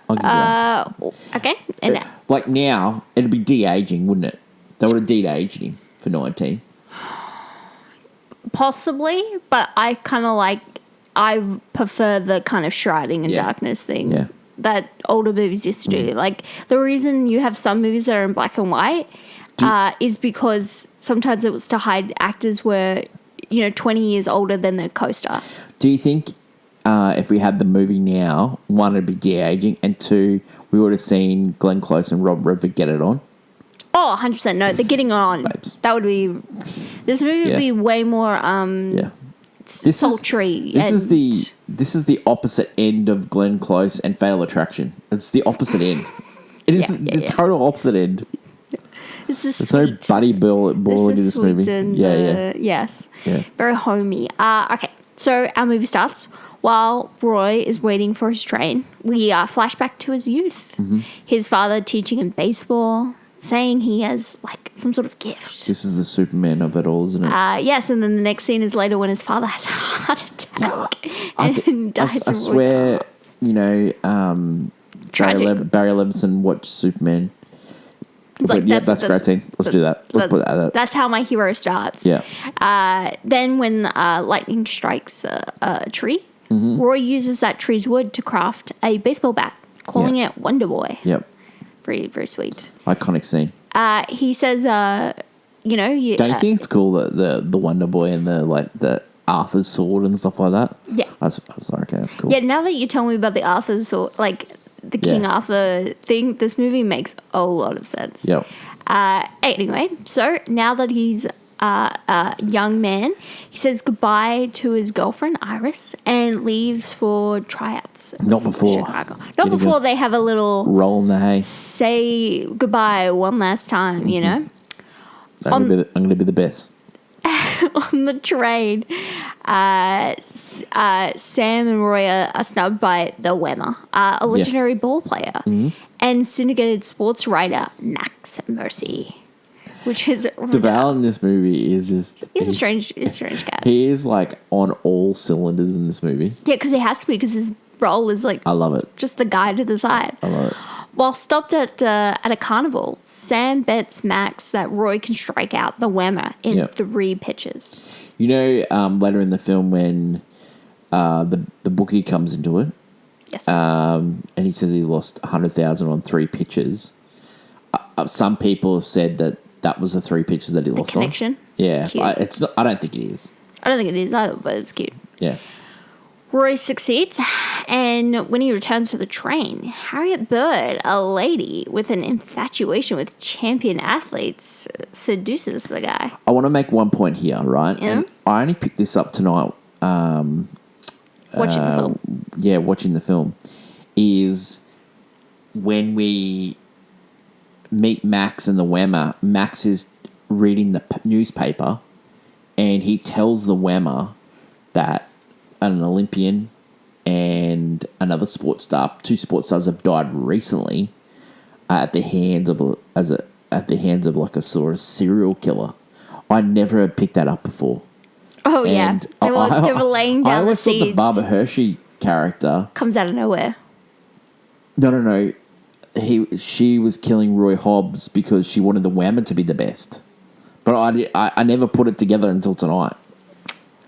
[SPEAKER 2] Okay. And
[SPEAKER 1] like now, it'd be de-aging, wouldn't it? They would have de-aged him for 19.
[SPEAKER 2] Possibly, but I prefer the kind of shrouding and darkness thing that older movies used to do. Like, the reason you have some movies that are in black and white is because sometimes it was to hide actors were, 20 years older than their co-star.
[SPEAKER 1] Do you think if we had the movie now, one, it'd be de-aging, and two, we would have seen Glenn Close and Rob Redford get it on?
[SPEAKER 2] Oh, 100%. No, they're getting on.
[SPEAKER 1] Babes.
[SPEAKER 2] That would be... This movie would be way more sultry.
[SPEAKER 1] This is the opposite end of Glenn Close and Fatal Attraction. It's the opposite end. It is the total opposite end.
[SPEAKER 2] This is
[SPEAKER 1] There's
[SPEAKER 2] sweet.
[SPEAKER 1] no buddy balling in this movie.
[SPEAKER 2] Yes. Yeah. Very homey. Okay, so our movie starts. While Roy is waiting for his train, we flash back to his youth. Mm-hmm. His father teaching him baseball, saying he has some sort of gift.
[SPEAKER 1] This is the Superman of it all, isn't it?
[SPEAKER 2] Yes, and then the next scene is later when his father has a heart attack and dies.
[SPEAKER 1] I swear, Barry Levinson watched Superman. But that's a great scene. Let's do that. Let's put that out.
[SPEAKER 2] That's how my hero starts.
[SPEAKER 1] Yeah.
[SPEAKER 2] Then when lightning strikes a tree, Roy uses that tree's wood to craft a baseball bat, calling it Wonder Boy.
[SPEAKER 1] Yep.
[SPEAKER 2] Very, very sweet.
[SPEAKER 1] Iconic scene.
[SPEAKER 2] He says, don't you
[SPEAKER 1] think it's cool that the Wonder Boy and the Arthur's sword and stuff like that?
[SPEAKER 2] Yeah.
[SPEAKER 1] I was like, okay, that's cool.
[SPEAKER 2] Yeah, now that you tell me about the Arthur's sword, the King Arthur thing, this movie makes a lot of sense.
[SPEAKER 1] Yep.
[SPEAKER 2] Anyway, so now that he's a young man, he says goodbye to his girlfriend, Iris, and leaves for tryouts.
[SPEAKER 1] Not before.
[SPEAKER 2] Chicago. Not before they have a little...
[SPEAKER 1] roll in the hay.
[SPEAKER 2] Say goodbye one last time,
[SPEAKER 1] I'm going to be the best.
[SPEAKER 2] On the train, Sam and Roy are snubbed by the Wemmer, a legendary ball player, and syndicated sports writer Max Mercy, which is...
[SPEAKER 1] Duvall in this movie is just...
[SPEAKER 2] He's a strange cat.
[SPEAKER 1] He is on all cylinders in this movie.
[SPEAKER 2] Yeah, because he has to be, because his role is
[SPEAKER 1] I love it.
[SPEAKER 2] Just the guy to the side.
[SPEAKER 1] I love it.
[SPEAKER 2] While stopped at a carnival, Sam bets Max that Roy can strike out the Wemmer in 3 pitches.
[SPEAKER 1] Later in the film when the bookie comes into it,
[SPEAKER 2] yes,
[SPEAKER 1] and he says he lost $100,000 on 3 pitches. Some people have said that was the 3 pitches that he lost
[SPEAKER 2] connection?
[SPEAKER 1] On. Yeah,
[SPEAKER 2] Cute.
[SPEAKER 1] I don't think it is.
[SPEAKER 2] I don't think it is either, but it's cute.
[SPEAKER 1] Yeah.
[SPEAKER 2] Roy succeeds, and when he returns to the train, Harriet Bird, a lady with an infatuation with champion athletes, seduces the guy.
[SPEAKER 1] I want to make one point here, right?
[SPEAKER 2] Yeah?
[SPEAKER 1] And I only picked this up tonight.
[SPEAKER 2] Watching the film.
[SPEAKER 1] Yeah, watching the film. Is when we meet Max and the Wemmer, Max is reading the newspaper, and he tells the Wemmer that an Olympian and another sports star, 2 sports stars have died recently at the hands of a sort of serial killer. I never had picked that up before.
[SPEAKER 2] Oh, and they were laying down the seeds.
[SPEAKER 1] I always thought the Barbara Hershey character
[SPEAKER 2] comes out of nowhere.
[SPEAKER 1] No. She was killing Roy Hobbs because she wanted the Whammer to be the best. But I never put it together until tonight.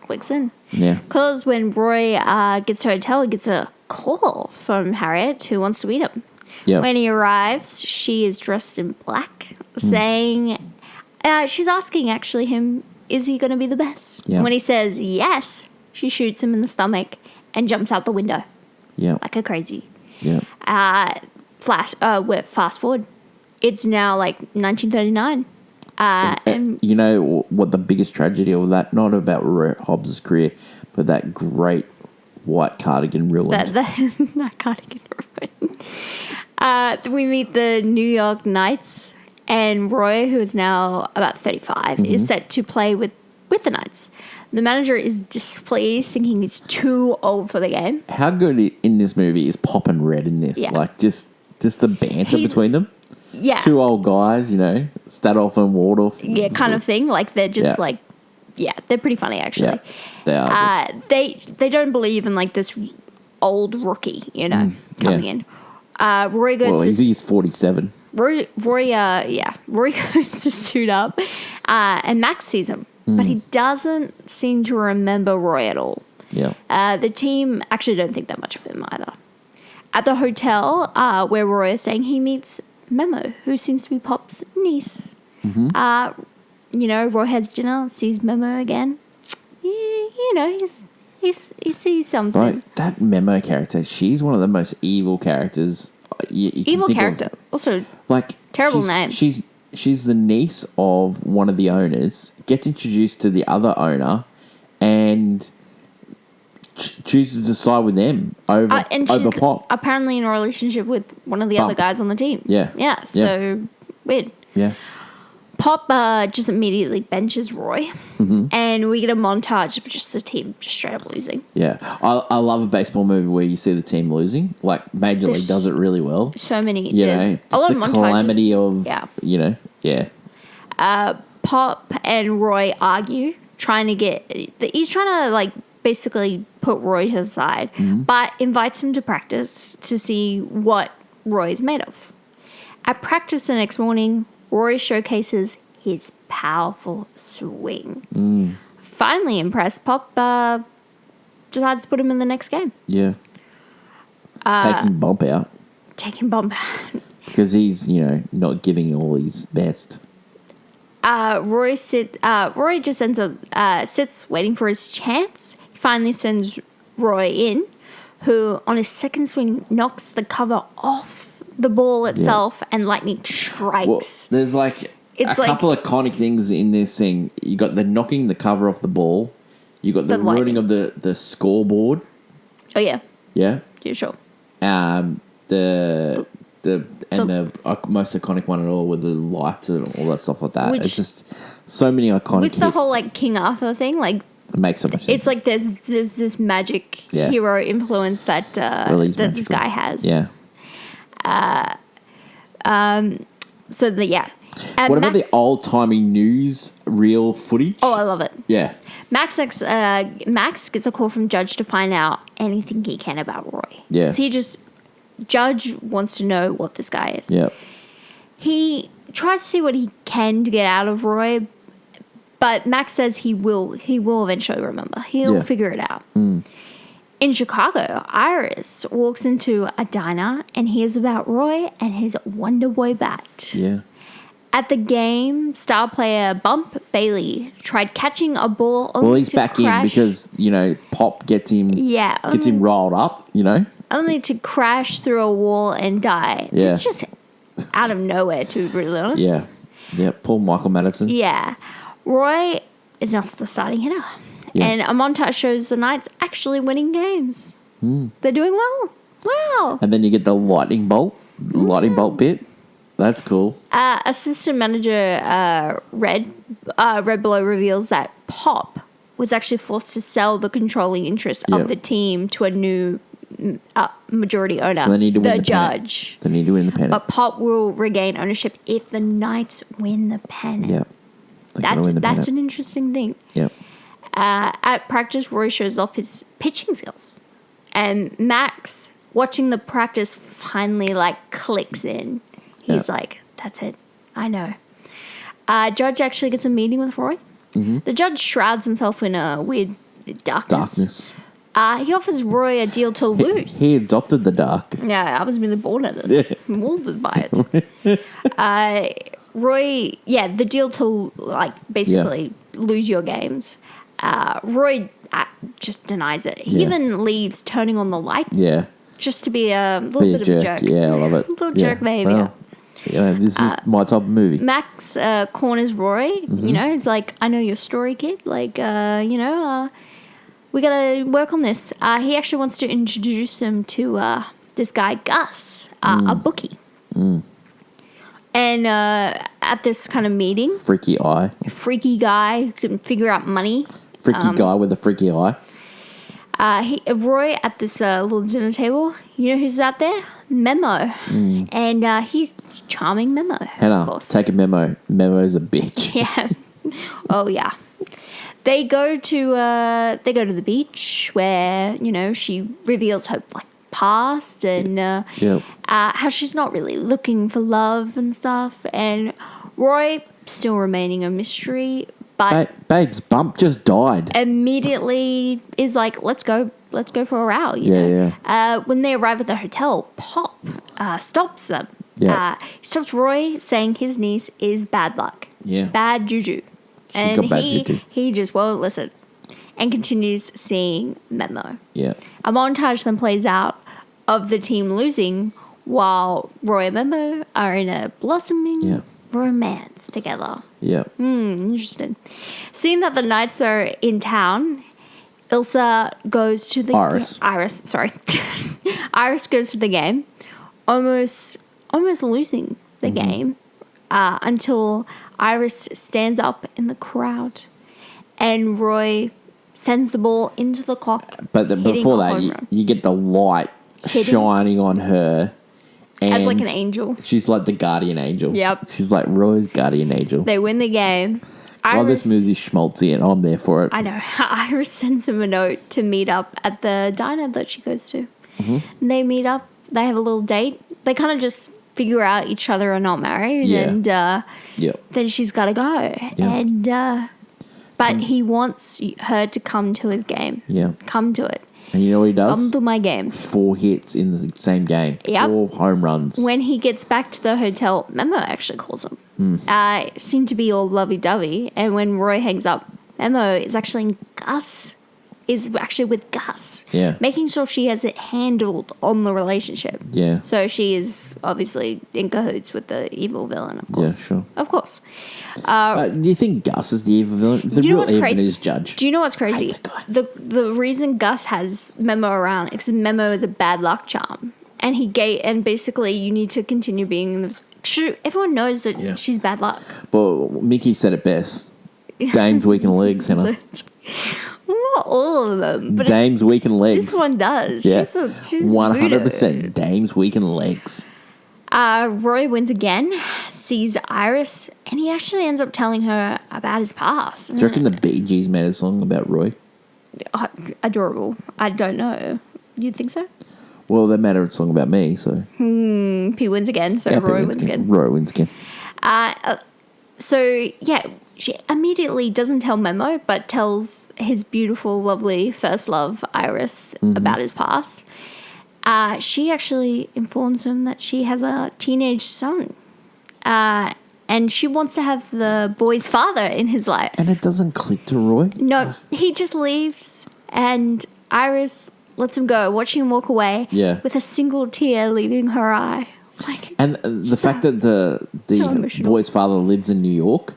[SPEAKER 2] Clicks in.
[SPEAKER 1] Yeah.
[SPEAKER 2] Because when Roy gets to a hotel, he gets a call from Harriet who wants to meet him.
[SPEAKER 1] Yep.
[SPEAKER 2] When he arrives, she is dressed in black, saying, she's asking actually him, is he going to be the best?
[SPEAKER 1] Yeah.
[SPEAKER 2] And when he says yes, she shoots him in the stomach and jumps out the window
[SPEAKER 1] Yeah.
[SPEAKER 2] like a crazy.
[SPEAKER 1] Yeah.
[SPEAKER 2] Fast forward. It's now like 1939. And
[SPEAKER 1] You know what the biggest tragedy of that, not about Roy Hobbs' career, but that great white cardigan ruined.
[SPEAKER 2] that cardigan ruined. We meet the New York Knights, and Roy, who is now about 35, is set to play with the Knights. The manager is displeased, thinking he's too old for the game.
[SPEAKER 1] How good in this movie is Pop and Red in this?
[SPEAKER 2] Yeah.
[SPEAKER 1] Like, just the banter between them.
[SPEAKER 2] Yeah.
[SPEAKER 1] Two old guys, Stadolf and Waldorf.
[SPEAKER 2] Yeah, kind of thing. Like, they're just they're pretty funny, actually.
[SPEAKER 1] Yeah, they are.
[SPEAKER 2] They don't believe in, like, this old rookie, coming in. Roy goes
[SPEAKER 1] Well, he's 47.
[SPEAKER 2] Roy goes to suit up, and Max sees him, but he doesn't seem to remember Roy at all.
[SPEAKER 1] Yeah.
[SPEAKER 2] The team actually don't think that much of him either. At the hotel where Roy is staying, he meets Memo, who seems to be Pop's niece. Roy has dinner, sees Memo again. He sees something.
[SPEAKER 1] Right, that Memo character, she's one of the most evil characters. You can
[SPEAKER 2] Evil
[SPEAKER 1] think
[SPEAKER 2] character.
[SPEAKER 1] Of.
[SPEAKER 2] Also,
[SPEAKER 1] Like,
[SPEAKER 2] terrible name.
[SPEAKER 1] She's the niece of one of the owners, gets introduced to the other owner, and chooses to side with them over Pop.
[SPEAKER 2] Apparently in a relationship with one of the other guys on the team.
[SPEAKER 1] Yeah.
[SPEAKER 2] Yeah, so weird.
[SPEAKER 1] Yeah.
[SPEAKER 2] Pop just immediately benches Roy, and we get a montage of just the team just straight up losing.
[SPEAKER 1] Yeah. I love a baseball movie where you see the team losing. Like, Major League does it really well.
[SPEAKER 2] So many.
[SPEAKER 1] There's
[SPEAKER 2] a lot of montages.
[SPEAKER 1] calamity of,
[SPEAKER 2] Yeah. Pop and Roy argue, he's trying to, like, basically put Roy to the side, but invites him to practice to see what Roy is made of. At practice the next morning, Roy showcases his powerful swing. Finally impressed, Pop decides to put him in the next game.
[SPEAKER 1] Yeah. Taking Bump out. Because he's, not giving all his best.
[SPEAKER 2] Roy just sits waiting for his chance. He finally sends Roy in, who on his second swing knocks the cover off the ball itself, and lightning strikes.
[SPEAKER 1] Well, there's couple of iconic things in this thing. You got the knocking the cover off the ball. You got the ruining of the scoreboard.
[SPEAKER 2] Oh yeah.
[SPEAKER 1] Yeah.
[SPEAKER 2] Yeah, sure.
[SPEAKER 1] The most iconic one at all with the lights and all that stuff like that. It's just so many iconic
[SPEAKER 2] with the
[SPEAKER 1] hits.
[SPEAKER 2] whole like King Arthur thing, like
[SPEAKER 1] it makes so much sense.
[SPEAKER 2] it's like there's this magic hero influence that this guy has.
[SPEAKER 1] Yeah. What about the old timey news reel footage?
[SPEAKER 2] Oh, I love it.
[SPEAKER 1] Yeah.
[SPEAKER 2] Max gets a call from Judge to find out anything he can about Roy.
[SPEAKER 1] Yeah.
[SPEAKER 2] So Judge wants to know what this guy is.
[SPEAKER 1] Yeah.
[SPEAKER 2] He tries to see what he can to get out of Roy, but Max says he will eventually remember. He'll figure it out. In Chicago, Iris walks into a diner and hears about Roy and his Wonder Boy bat.
[SPEAKER 1] Yeah.
[SPEAKER 2] At the game, star player Bump Bailey tried catching a ball.
[SPEAKER 1] Well, he's back in because Pop gets him.
[SPEAKER 2] Yeah,
[SPEAKER 1] gets him rolled up.
[SPEAKER 2] Only to crash through a wall and die.
[SPEAKER 1] Yeah.
[SPEAKER 2] It's just out of nowhere, to be really honest.
[SPEAKER 1] Yeah. Yeah. Poor Michael Madison.
[SPEAKER 2] Yeah. Roy is now the starting hitter. Yeah. And a montage shows the Knights actually winning games. They're doing well. Wow.
[SPEAKER 1] And then you get the lightning bolt bit. That's cool.
[SPEAKER 2] Assistant manager Red Below reveals that Pop was actually forced to sell the controlling interest of the team to a new majority owner,
[SPEAKER 1] so they need to win
[SPEAKER 2] the Judge.
[SPEAKER 1] They need to win the pennant.
[SPEAKER 2] But Pop will regain ownership if the Knights win the pennant.
[SPEAKER 1] Yeah.
[SPEAKER 2] That's an interesting thing.
[SPEAKER 1] Yeah.
[SPEAKER 2] At practice, Roy shows off his pitching skills. And Max, watching the practice, finally clicks in. He's like, that's it. I know. Judge actually gets a meeting with Roy. The Judge shrouds himself in a weird darkness. He offers Roy a deal to lose.
[SPEAKER 1] He adopted the dark.
[SPEAKER 2] Yeah, I was really born in it. Molded by it. Roy, the deal to, like, basically lose your games. Roy just denies it. He even leaves turning on the lights.
[SPEAKER 1] Yeah.
[SPEAKER 2] Just to be a little bit of a jerk.
[SPEAKER 1] Yeah, I love it.
[SPEAKER 2] Little jerk behavior.
[SPEAKER 1] Well, this is my type of movie.
[SPEAKER 2] Max corners Roy.
[SPEAKER 1] Mm-hmm.
[SPEAKER 2] You know, he's like, I know your story, kid. Like, we got to work on this. He actually wants to introduce him to this guy, Gus, a bookie. And at this kind of meeting...
[SPEAKER 1] Freaky
[SPEAKER 2] guy who can figure out money.
[SPEAKER 1] Freaky guy with a freaky eye.
[SPEAKER 2] Roy at this little dinner table, you know who's out there? Memo. And he's charming Memo.
[SPEAKER 1] Hannah, take a memo. Memo's a bitch.
[SPEAKER 2] Yeah. Oh, yeah. They go to the beach where, you know, she reveals her, like, past and how she's not really looking for love and stuff. And Roy, still remaining a mystery, but
[SPEAKER 1] babe's bump just died.
[SPEAKER 2] Immediately is like, let's go for a row. You know? When they arrive at the hotel, Pop stops them. He stops Roy, saying his niece is bad luck. Yeah, bad juju.
[SPEAKER 1] She got bad juju.
[SPEAKER 2] He just won't listen and continues seeing Memo.
[SPEAKER 1] Yeah.
[SPEAKER 2] A montage then plays out of the team losing while Roy and Memo are in a blossoming romance together.
[SPEAKER 1] Yeah.
[SPEAKER 2] Interesting. Seeing that the Knights are in town, Ilsa goes to the... Iris, sorry. Iris goes to the game, almost losing the game until Iris stands up in the crowd and Roy sends the ball into the clock.
[SPEAKER 1] But before that, you get the light shining on her. And
[SPEAKER 2] as like an angel.
[SPEAKER 1] She's like the guardian angel.
[SPEAKER 2] Yep.
[SPEAKER 1] She's like Roy's guardian angel.
[SPEAKER 2] They win the game.
[SPEAKER 1] Well, this movie's schmaltzy and I'm there for it.
[SPEAKER 2] I know. Iris sends him a note to meet up at the diner that she goes to. And they meet up. They have a little date. They kind of just figure out each other are not married.
[SPEAKER 1] Yeah.
[SPEAKER 2] And then she's got to go.
[SPEAKER 1] Yeah.
[SPEAKER 2] And but he wants her to come to his game.
[SPEAKER 1] Yeah.
[SPEAKER 2] Come to it.
[SPEAKER 1] And you know what he does?
[SPEAKER 2] Come to my game.
[SPEAKER 1] 4 hits in the same game.
[SPEAKER 2] Yep.
[SPEAKER 1] 4 home runs.
[SPEAKER 2] When he gets back to the hotel, Memo actually calls him. Seem to be all lovey-dovey. And when Roy hangs up, Memo is actually with Gus.
[SPEAKER 1] Yeah.
[SPEAKER 2] Making sure she has it handled on the relationship.
[SPEAKER 1] Yeah.
[SPEAKER 2] So she is obviously in cahoots with the evil villain, of course.
[SPEAKER 1] Yeah, sure.
[SPEAKER 2] Of course.
[SPEAKER 1] Do you think Gus is the evil villain? The real evil is Judge.
[SPEAKER 2] Do you know what's crazy?
[SPEAKER 1] I hate that guy.
[SPEAKER 2] The reason Gus has Memo around is because Memo is a bad luck charm. And and basically you need to continue being in the... Everyone knows that she's bad luck.
[SPEAKER 1] Well, Mickey said it best. Dame's weak in the legs, Hannah.
[SPEAKER 2] Not all of them, but
[SPEAKER 1] Dame's weak in legs.
[SPEAKER 2] This one does.
[SPEAKER 1] Yeah.
[SPEAKER 2] She's
[SPEAKER 1] 100%. Dame's weak in legs.
[SPEAKER 2] Roy wins again, sees Iris, and he actually ends up telling her about his past.
[SPEAKER 1] Do you reckon the Bee Gees made a song about Roy?
[SPEAKER 2] Adorable. I don't know. You think so?
[SPEAKER 1] Well, they made a song about me, so...
[SPEAKER 2] He wins again, so Roy wins again.
[SPEAKER 1] Roy wins again.
[SPEAKER 2] She immediately doesn't tell Memo, but tells his beautiful, lovely first love, Iris, about his past. She actually informs him that she has a teenage son. And she wants to have the boy's father in his life.
[SPEAKER 1] And it doesn't click to Roy?
[SPEAKER 2] No, he just leaves, and Iris lets him go, watching him walk away with a single tear leaving her eye.
[SPEAKER 1] And the fact that the boy's father lives in New York,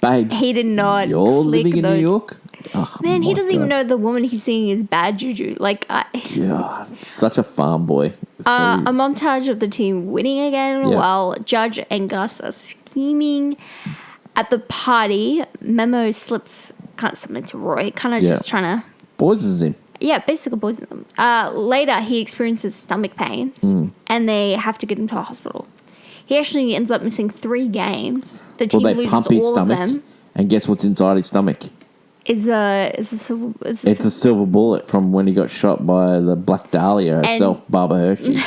[SPEAKER 1] babes,
[SPEAKER 2] he did not.
[SPEAKER 1] You're living in New York? Oh,
[SPEAKER 2] man, he doesn't even know the woman he's seeing is bad juju.
[SPEAKER 1] God, such a farm boy.
[SPEAKER 2] A montage of the team winning again while Judge and Gus are scheming. At the party, Memo slips something to Roy, just trying to...
[SPEAKER 1] Poisons him.
[SPEAKER 2] Yeah, basically poison them. Later, he experiences stomach pains, and they have to get him to a hospital. He actually ends up missing 3 games. The team loses
[SPEAKER 1] pump his
[SPEAKER 2] all
[SPEAKER 1] stomach,
[SPEAKER 2] of them.
[SPEAKER 1] And guess what's inside his stomach?
[SPEAKER 2] It's a
[SPEAKER 1] silver bullet from when he got shot by the Black Dahlia herself, Barbara Hershey.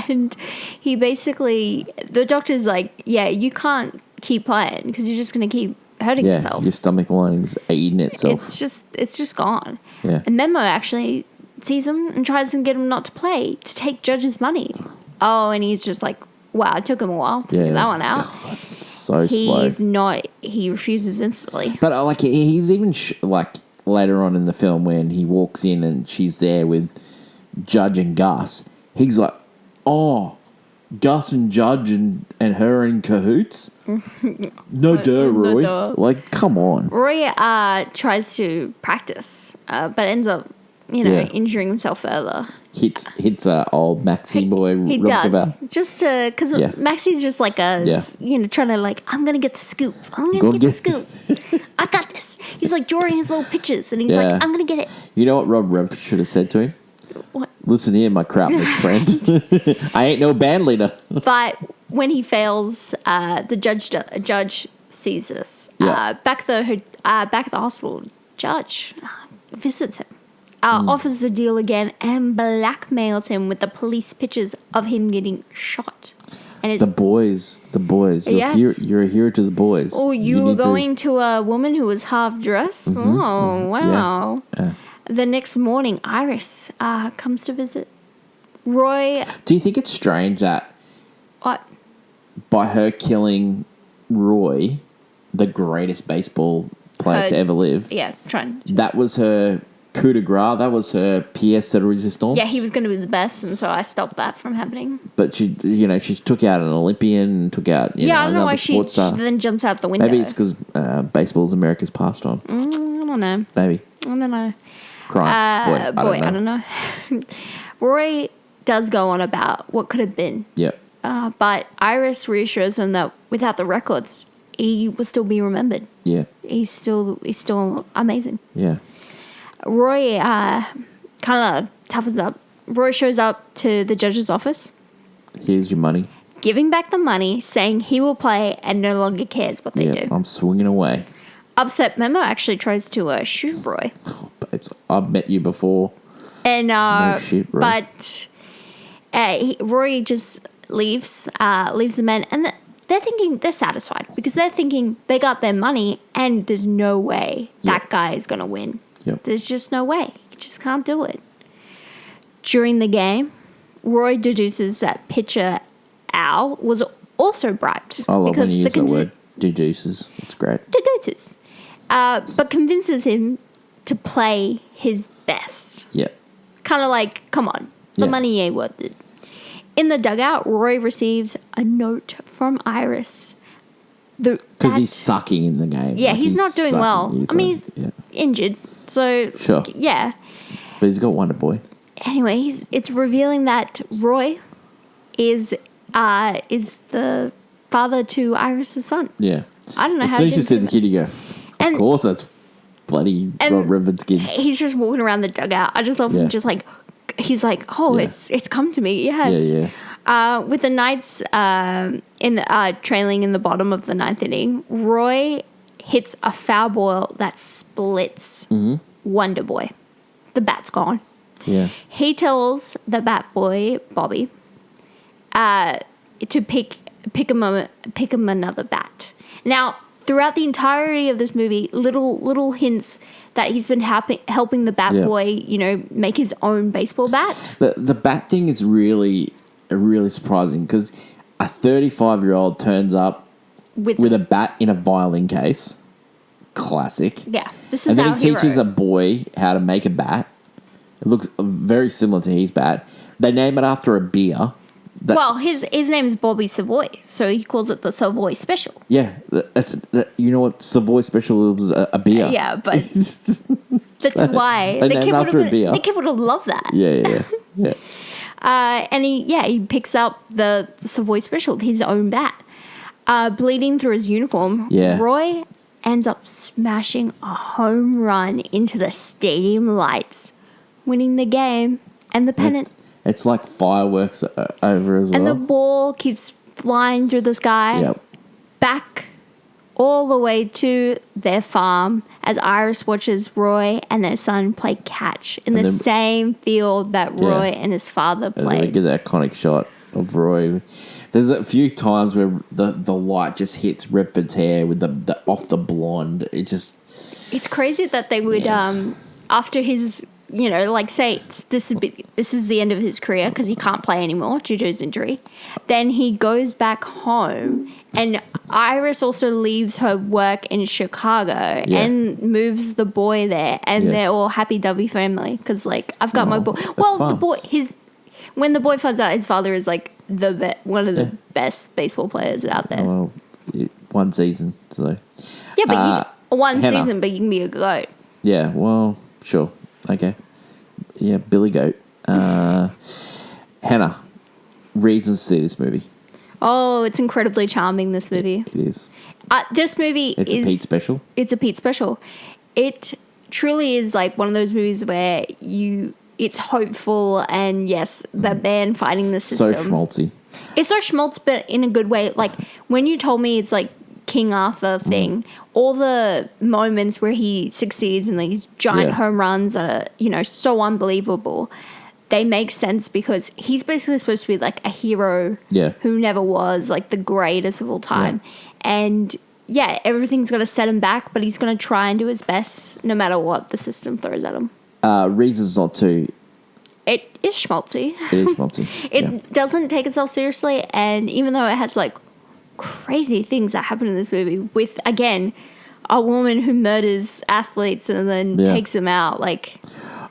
[SPEAKER 2] And he basically... The doctor's like, you can't keep playing because you're just going to keep hurting yourself.
[SPEAKER 1] Your stomach lining's eating itself.
[SPEAKER 2] It's just gone.
[SPEAKER 1] Yeah.
[SPEAKER 2] And Memo actually sees him and tries to get him not to play, to take Judge's money. Oh, and he's just like, wow, it took him a while to figure that one out.
[SPEAKER 1] God, it's so slow.
[SPEAKER 2] He refuses instantly.
[SPEAKER 1] But like, he's even like later on in the film when he walks in and she's there with Judge and Gus, he's like, oh, Gus and Judge and her in cahoots? No duh, Roy.
[SPEAKER 2] No duh.
[SPEAKER 1] Like, come on.
[SPEAKER 2] Roy tries to practice, but ends up, injuring himself further.
[SPEAKER 1] Hits old Maxi boy.
[SPEAKER 2] He
[SPEAKER 1] Robert
[SPEAKER 2] does.
[SPEAKER 1] Duvall.
[SPEAKER 2] Just because Maxi's just like trying to like, I'm going to get the scoop. I'm going to get the scoop. I got this. He's like drawing his little pictures and he's like, I'm going to get it.
[SPEAKER 1] You know what Rob Rev should have said to him?
[SPEAKER 2] What?
[SPEAKER 1] Listen here, my Krautnik friend. I ain't no band leader.
[SPEAKER 2] But when he fails, the judge sees this. Back at the hospital, Judge visits him. Offers the deal again and blackmails him with the police pictures of him getting shot. And it's
[SPEAKER 1] the boys. You're a hero to the boys.
[SPEAKER 2] Oh, you were going to a woman who was half dressed? Mm-hmm. Oh, wow. Yeah. The next morning, Iris comes to visit. Roy...
[SPEAKER 1] Do you think it's strange that...
[SPEAKER 2] What?
[SPEAKER 1] By her killing Roy, the greatest baseball player to ever live...
[SPEAKER 2] Yeah, trying...
[SPEAKER 1] That was her coup de grace. That was her pièce de résistance.
[SPEAKER 2] Yeah, he was going to be the best, and so I stopped that from happening.
[SPEAKER 1] But she took out an Olympian, took out
[SPEAKER 2] I don't know why she then jumps out the window.
[SPEAKER 1] Maybe it's because baseball's America's pastime.
[SPEAKER 2] I don't know.
[SPEAKER 1] Maybe.
[SPEAKER 2] I don't know.
[SPEAKER 1] Crime.
[SPEAKER 2] I don't know. Roy does go on about what could have been.
[SPEAKER 1] Yep.
[SPEAKER 2] But Iris reassures him that without the records, he will still be remembered.
[SPEAKER 1] Yeah.
[SPEAKER 2] He's still amazing.
[SPEAKER 1] Yeah.
[SPEAKER 2] Roy kind of toughens up. Roy shows up to the judge's office.
[SPEAKER 1] Here's your money.
[SPEAKER 2] Giving back the money, saying he will play and no longer cares what they do.
[SPEAKER 1] I'm swinging away.
[SPEAKER 2] Upset Memo actually tries to shoot Roy.
[SPEAKER 1] Oh, babes, I've met you before.
[SPEAKER 2] And
[SPEAKER 1] no shit, Roy.
[SPEAKER 2] But Roy just leaves the men, and they're satisfied because they're thinking they got their money, and there's no way that guy is gonna win.
[SPEAKER 1] Yep.
[SPEAKER 2] There's just no way. He just can't do it. During the game, Roy deduces that pitcher Al was also bribed.
[SPEAKER 1] I love when you use that word. Deduces. It's great.
[SPEAKER 2] Deduces. But convinces him to play his best.
[SPEAKER 1] Yeah.
[SPEAKER 2] Kind of like, come on, the money ain't worth it. In the dugout, Roy receives a note from Iris.
[SPEAKER 1] Because he's sucking in the game.
[SPEAKER 2] Yeah, he's not doing well. He's injured. So,
[SPEAKER 1] sure.
[SPEAKER 2] Yeah.
[SPEAKER 1] But he's got Wonder Boy.
[SPEAKER 2] Anyway, it's revealing that Roy is the father to Iris' son.
[SPEAKER 1] Yeah.
[SPEAKER 2] I don't know
[SPEAKER 1] as
[SPEAKER 2] how
[SPEAKER 1] soon as you said the kid, you go, of course, that's bloody Rob Riven's kid.
[SPEAKER 2] He's just walking around the dugout. I just love him just like, he's like, it's come to me. Yes. Yeah. With the Knights trailing in the bottom of the ninth inning, Roy hits a foul ball that splits Wonder Boy. The bat's gone.
[SPEAKER 1] Yeah.
[SPEAKER 2] He tells the bat boy, Bobby, to pick him another bat. Now, throughout the entirety of this movie, little hints that he's been helping the bat boy, make his own baseball bat.
[SPEAKER 1] The bat thing is really surprising because a 35-year-old turns up with a bat in a violin case. Classic.
[SPEAKER 2] Yeah, this is
[SPEAKER 1] and then
[SPEAKER 2] our
[SPEAKER 1] he teaches a boy how to make a bat. It looks very similar to his bat. They name it after a beer.
[SPEAKER 2] Well, his name is Bobby Savoy, so he calls it the Savoy Special.
[SPEAKER 1] Yeah, you know what Savoy Special was a beer.
[SPEAKER 2] Yeah, but that's why
[SPEAKER 1] the
[SPEAKER 2] kid would have loved that.
[SPEAKER 1] Yeah.
[SPEAKER 2] And he picks up the Savoy Special, his own bat, bleeding through his uniform.
[SPEAKER 1] Yeah.
[SPEAKER 2] Roy ends up smashing a home run into the stadium lights, winning the game and the pennant.
[SPEAKER 1] It's like fireworks over as well.
[SPEAKER 2] And the ball keeps flying through the sky, back all the way to their farm as Iris watches Roy and their son play catch in the same field that Roy and his father played.
[SPEAKER 1] And then we get that iconic shot of Roy. There's a few times where the light just hits Redford's hair with the off the blonde. It's crazy
[SPEAKER 2] that they would after his like say this is the end of his career because he can't play anymore due to his injury. Then he goes back home, and Iris also leaves her work in Chicago and moves the boy there, and they're all happy-dovey family because like I've got my boy. Well,
[SPEAKER 1] fun.
[SPEAKER 2] the boy when the boy finds out his father is like one of the best baseball players out there.
[SPEAKER 1] Well, one season, so
[SPEAKER 2] yeah, but one
[SPEAKER 1] Hannah.
[SPEAKER 2] season, but you can be a goat.
[SPEAKER 1] Yeah, well, sure. Okay. Yeah, Billy Goat. Hannah, reasons to see this movie.
[SPEAKER 2] Oh, it's incredibly charming, this movie.
[SPEAKER 1] It is.
[SPEAKER 2] This movie
[SPEAKER 1] It's a Pete special.
[SPEAKER 2] It's a Pete special. It truly is like one of those movies where it's hopeful and yes, the band fighting the system.
[SPEAKER 1] So schmaltzy.
[SPEAKER 2] It's so schmaltz, but in a good way. Like when you told me it's like King Arthur thing, all the moments where he succeeds in these giant home runs that are, so unbelievable, they make sense because he's basically supposed to be like a hero who never was, like the greatest of all time. And everything's going to set him back, but he's going to try and do his best no matter what the system throws at him.
[SPEAKER 1] Reasons not to.
[SPEAKER 2] It is schmaltzy.
[SPEAKER 1] It is schmaltzy.
[SPEAKER 2] It doesn't take itself seriously, and even though it has like crazy things that happen in this movie with, again, a woman who murders athletes and then takes them out, like...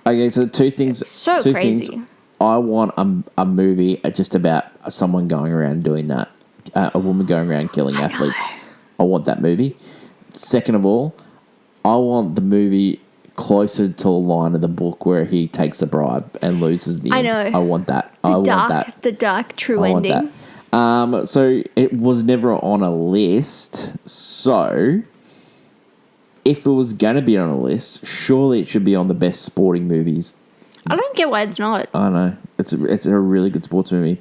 [SPEAKER 1] Okay, so two things.
[SPEAKER 2] So
[SPEAKER 1] two
[SPEAKER 2] crazy.
[SPEAKER 1] Things. I want a movie just about someone going around doing that. A woman going around killing athletes. I want that movie. Second of all, I want the movie closer to the line of the book where he takes the bribe and loses the end.
[SPEAKER 2] I know.
[SPEAKER 1] I want that. I want that.
[SPEAKER 2] The dark true ending.
[SPEAKER 1] So it was never on a list. So if it was going to be on a list, surely it should be on the best sporting movies.
[SPEAKER 2] I don't get why it's not.
[SPEAKER 1] I know. It's a really good sports movie.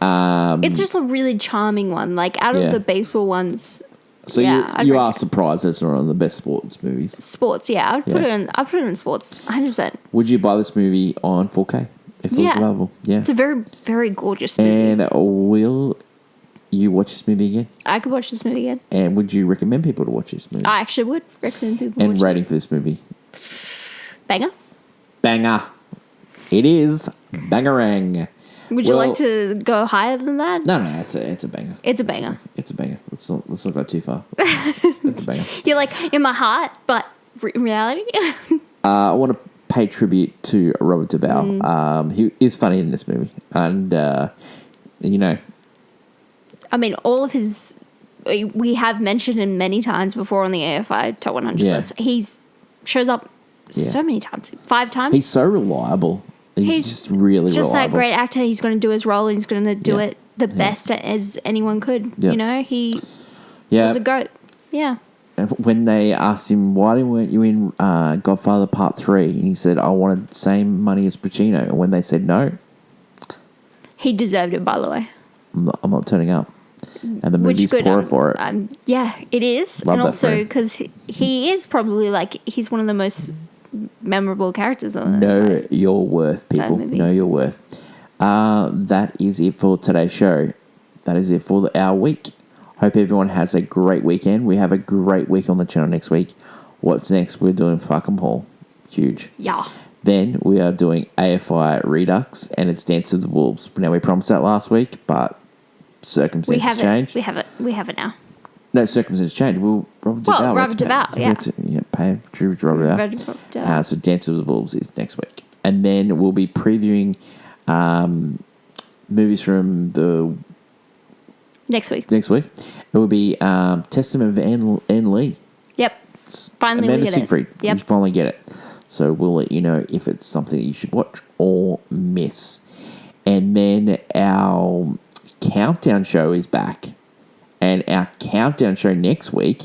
[SPEAKER 2] It's just a really charming one. Like out of the baseball ones.
[SPEAKER 1] So you are surprised it's not on the best sports movies.
[SPEAKER 2] Sports, I'd put it in sports, 100%.
[SPEAKER 1] Would you buy this movie on 4K if it was available? Yeah.
[SPEAKER 2] It's a very, very gorgeous movie.
[SPEAKER 1] And will you watch this movie again?
[SPEAKER 2] I could watch this movie again.
[SPEAKER 1] And would you recommend people to watch this movie?
[SPEAKER 2] I actually would recommend people
[SPEAKER 1] and
[SPEAKER 2] watch
[SPEAKER 1] rating for this movie?
[SPEAKER 2] Banger.
[SPEAKER 1] Banger. It is bangerang.
[SPEAKER 2] Would you like to go higher than that?
[SPEAKER 1] No, it's a banger.
[SPEAKER 2] It's a banger.
[SPEAKER 1] It's a banger. Let's not go too far. It's a banger.
[SPEAKER 2] You're like, in my heart, but in reality.
[SPEAKER 1] I want to pay tribute to Robert Duvall. He is funny in this movie. And, I
[SPEAKER 2] mean, all of his... We have mentioned him many times before on the AFI Top 100 list. He's shows up so many times. 5 times.
[SPEAKER 1] He's so reliable. He's just really
[SPEAKER 2] just
[SPEAKER 1] reliable.
[SPEAKER 2] that great actor. He's going to do his role and he's going to do it the best as anyone could.
[SPEAKER 1] Yep.
[SPEAKER 2] He was a goat. Yeah.
[SPEAKER 1] And when they asked him, why weren't you in Godfather Part 3? And he said, I wanted the same money as Pacino. And when they said no...
[SPEAKER 2] He deserved it, by the way.
[SPEAKER 1] I'm not turning up. And the movie's poorer for it.
[SPEAKER 2] Yeah, it is.
[SPEAKER 1] Love
[SPEAKER 2] and
[SPEAKER 1] that
[SPEAKER 2] also because he is probably he's one of the most memorable characters on
[SPEAKER 1] Know your worth, people. Know your worth. That is it for today's show. That is it for our week. Hope everyone has a great weekend. We have a great week on the channel next week. What's next? We're doing Fuck 'em All. Huge.
[SPEAKER 2] Yeah.
[SPEAKER 1] Then we are doing AFI Redux and it's Dance with the Wolves. Now, we promised that last week, but circumstances changed.
[SPEAKER 2] We have it now.
[SPEAKER 1] No, circumstances changed. Robert Duvall, pay tribute to Robert Duvall. So Dance with the Wolves is next week. And then we'll be previewing movies from the...
[SPEAKER 2] Next week.
[SPEAKER 1] It will be Testament of Anne Lee.
[SPEAKER 2] Yep. Finally
[SPEAKER 1] Amanda
[SPEAKER 2] we get
[SPEAKER 1] Siegfried.
[SPEAKER 2] it. Yep.
[SPEAKER 1] We finally get it. So we'll let you know if it's something that you should watch or miss. And then our countdown show is back. And our countdown show next week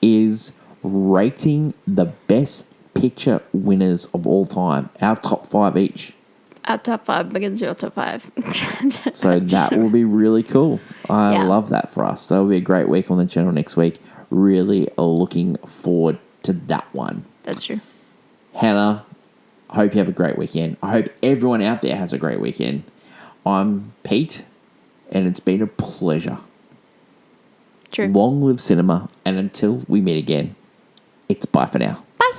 [SPEAKER 1] is rating the best picture winners of all time. Our top 5 each.
[SPEAKER 2] Our top 5 begins your top 5.
[SPEAKER 1] So that will be really cool. I love that for us. That will be a great week on the channel next week. Really looking forward to that one.
[SPEAKER 2] That's true.
[SPEAKER 1] Hannah, I hope you have a great weekend. I hope everyone out there has a great weekend. I'm Pete, and it's been a pleasure.
[SPEAKER 2] True.
[SPEAKER 1] Long live cinema, and until we meet again, it's bye for now.
[SPEAKER 2] Bye.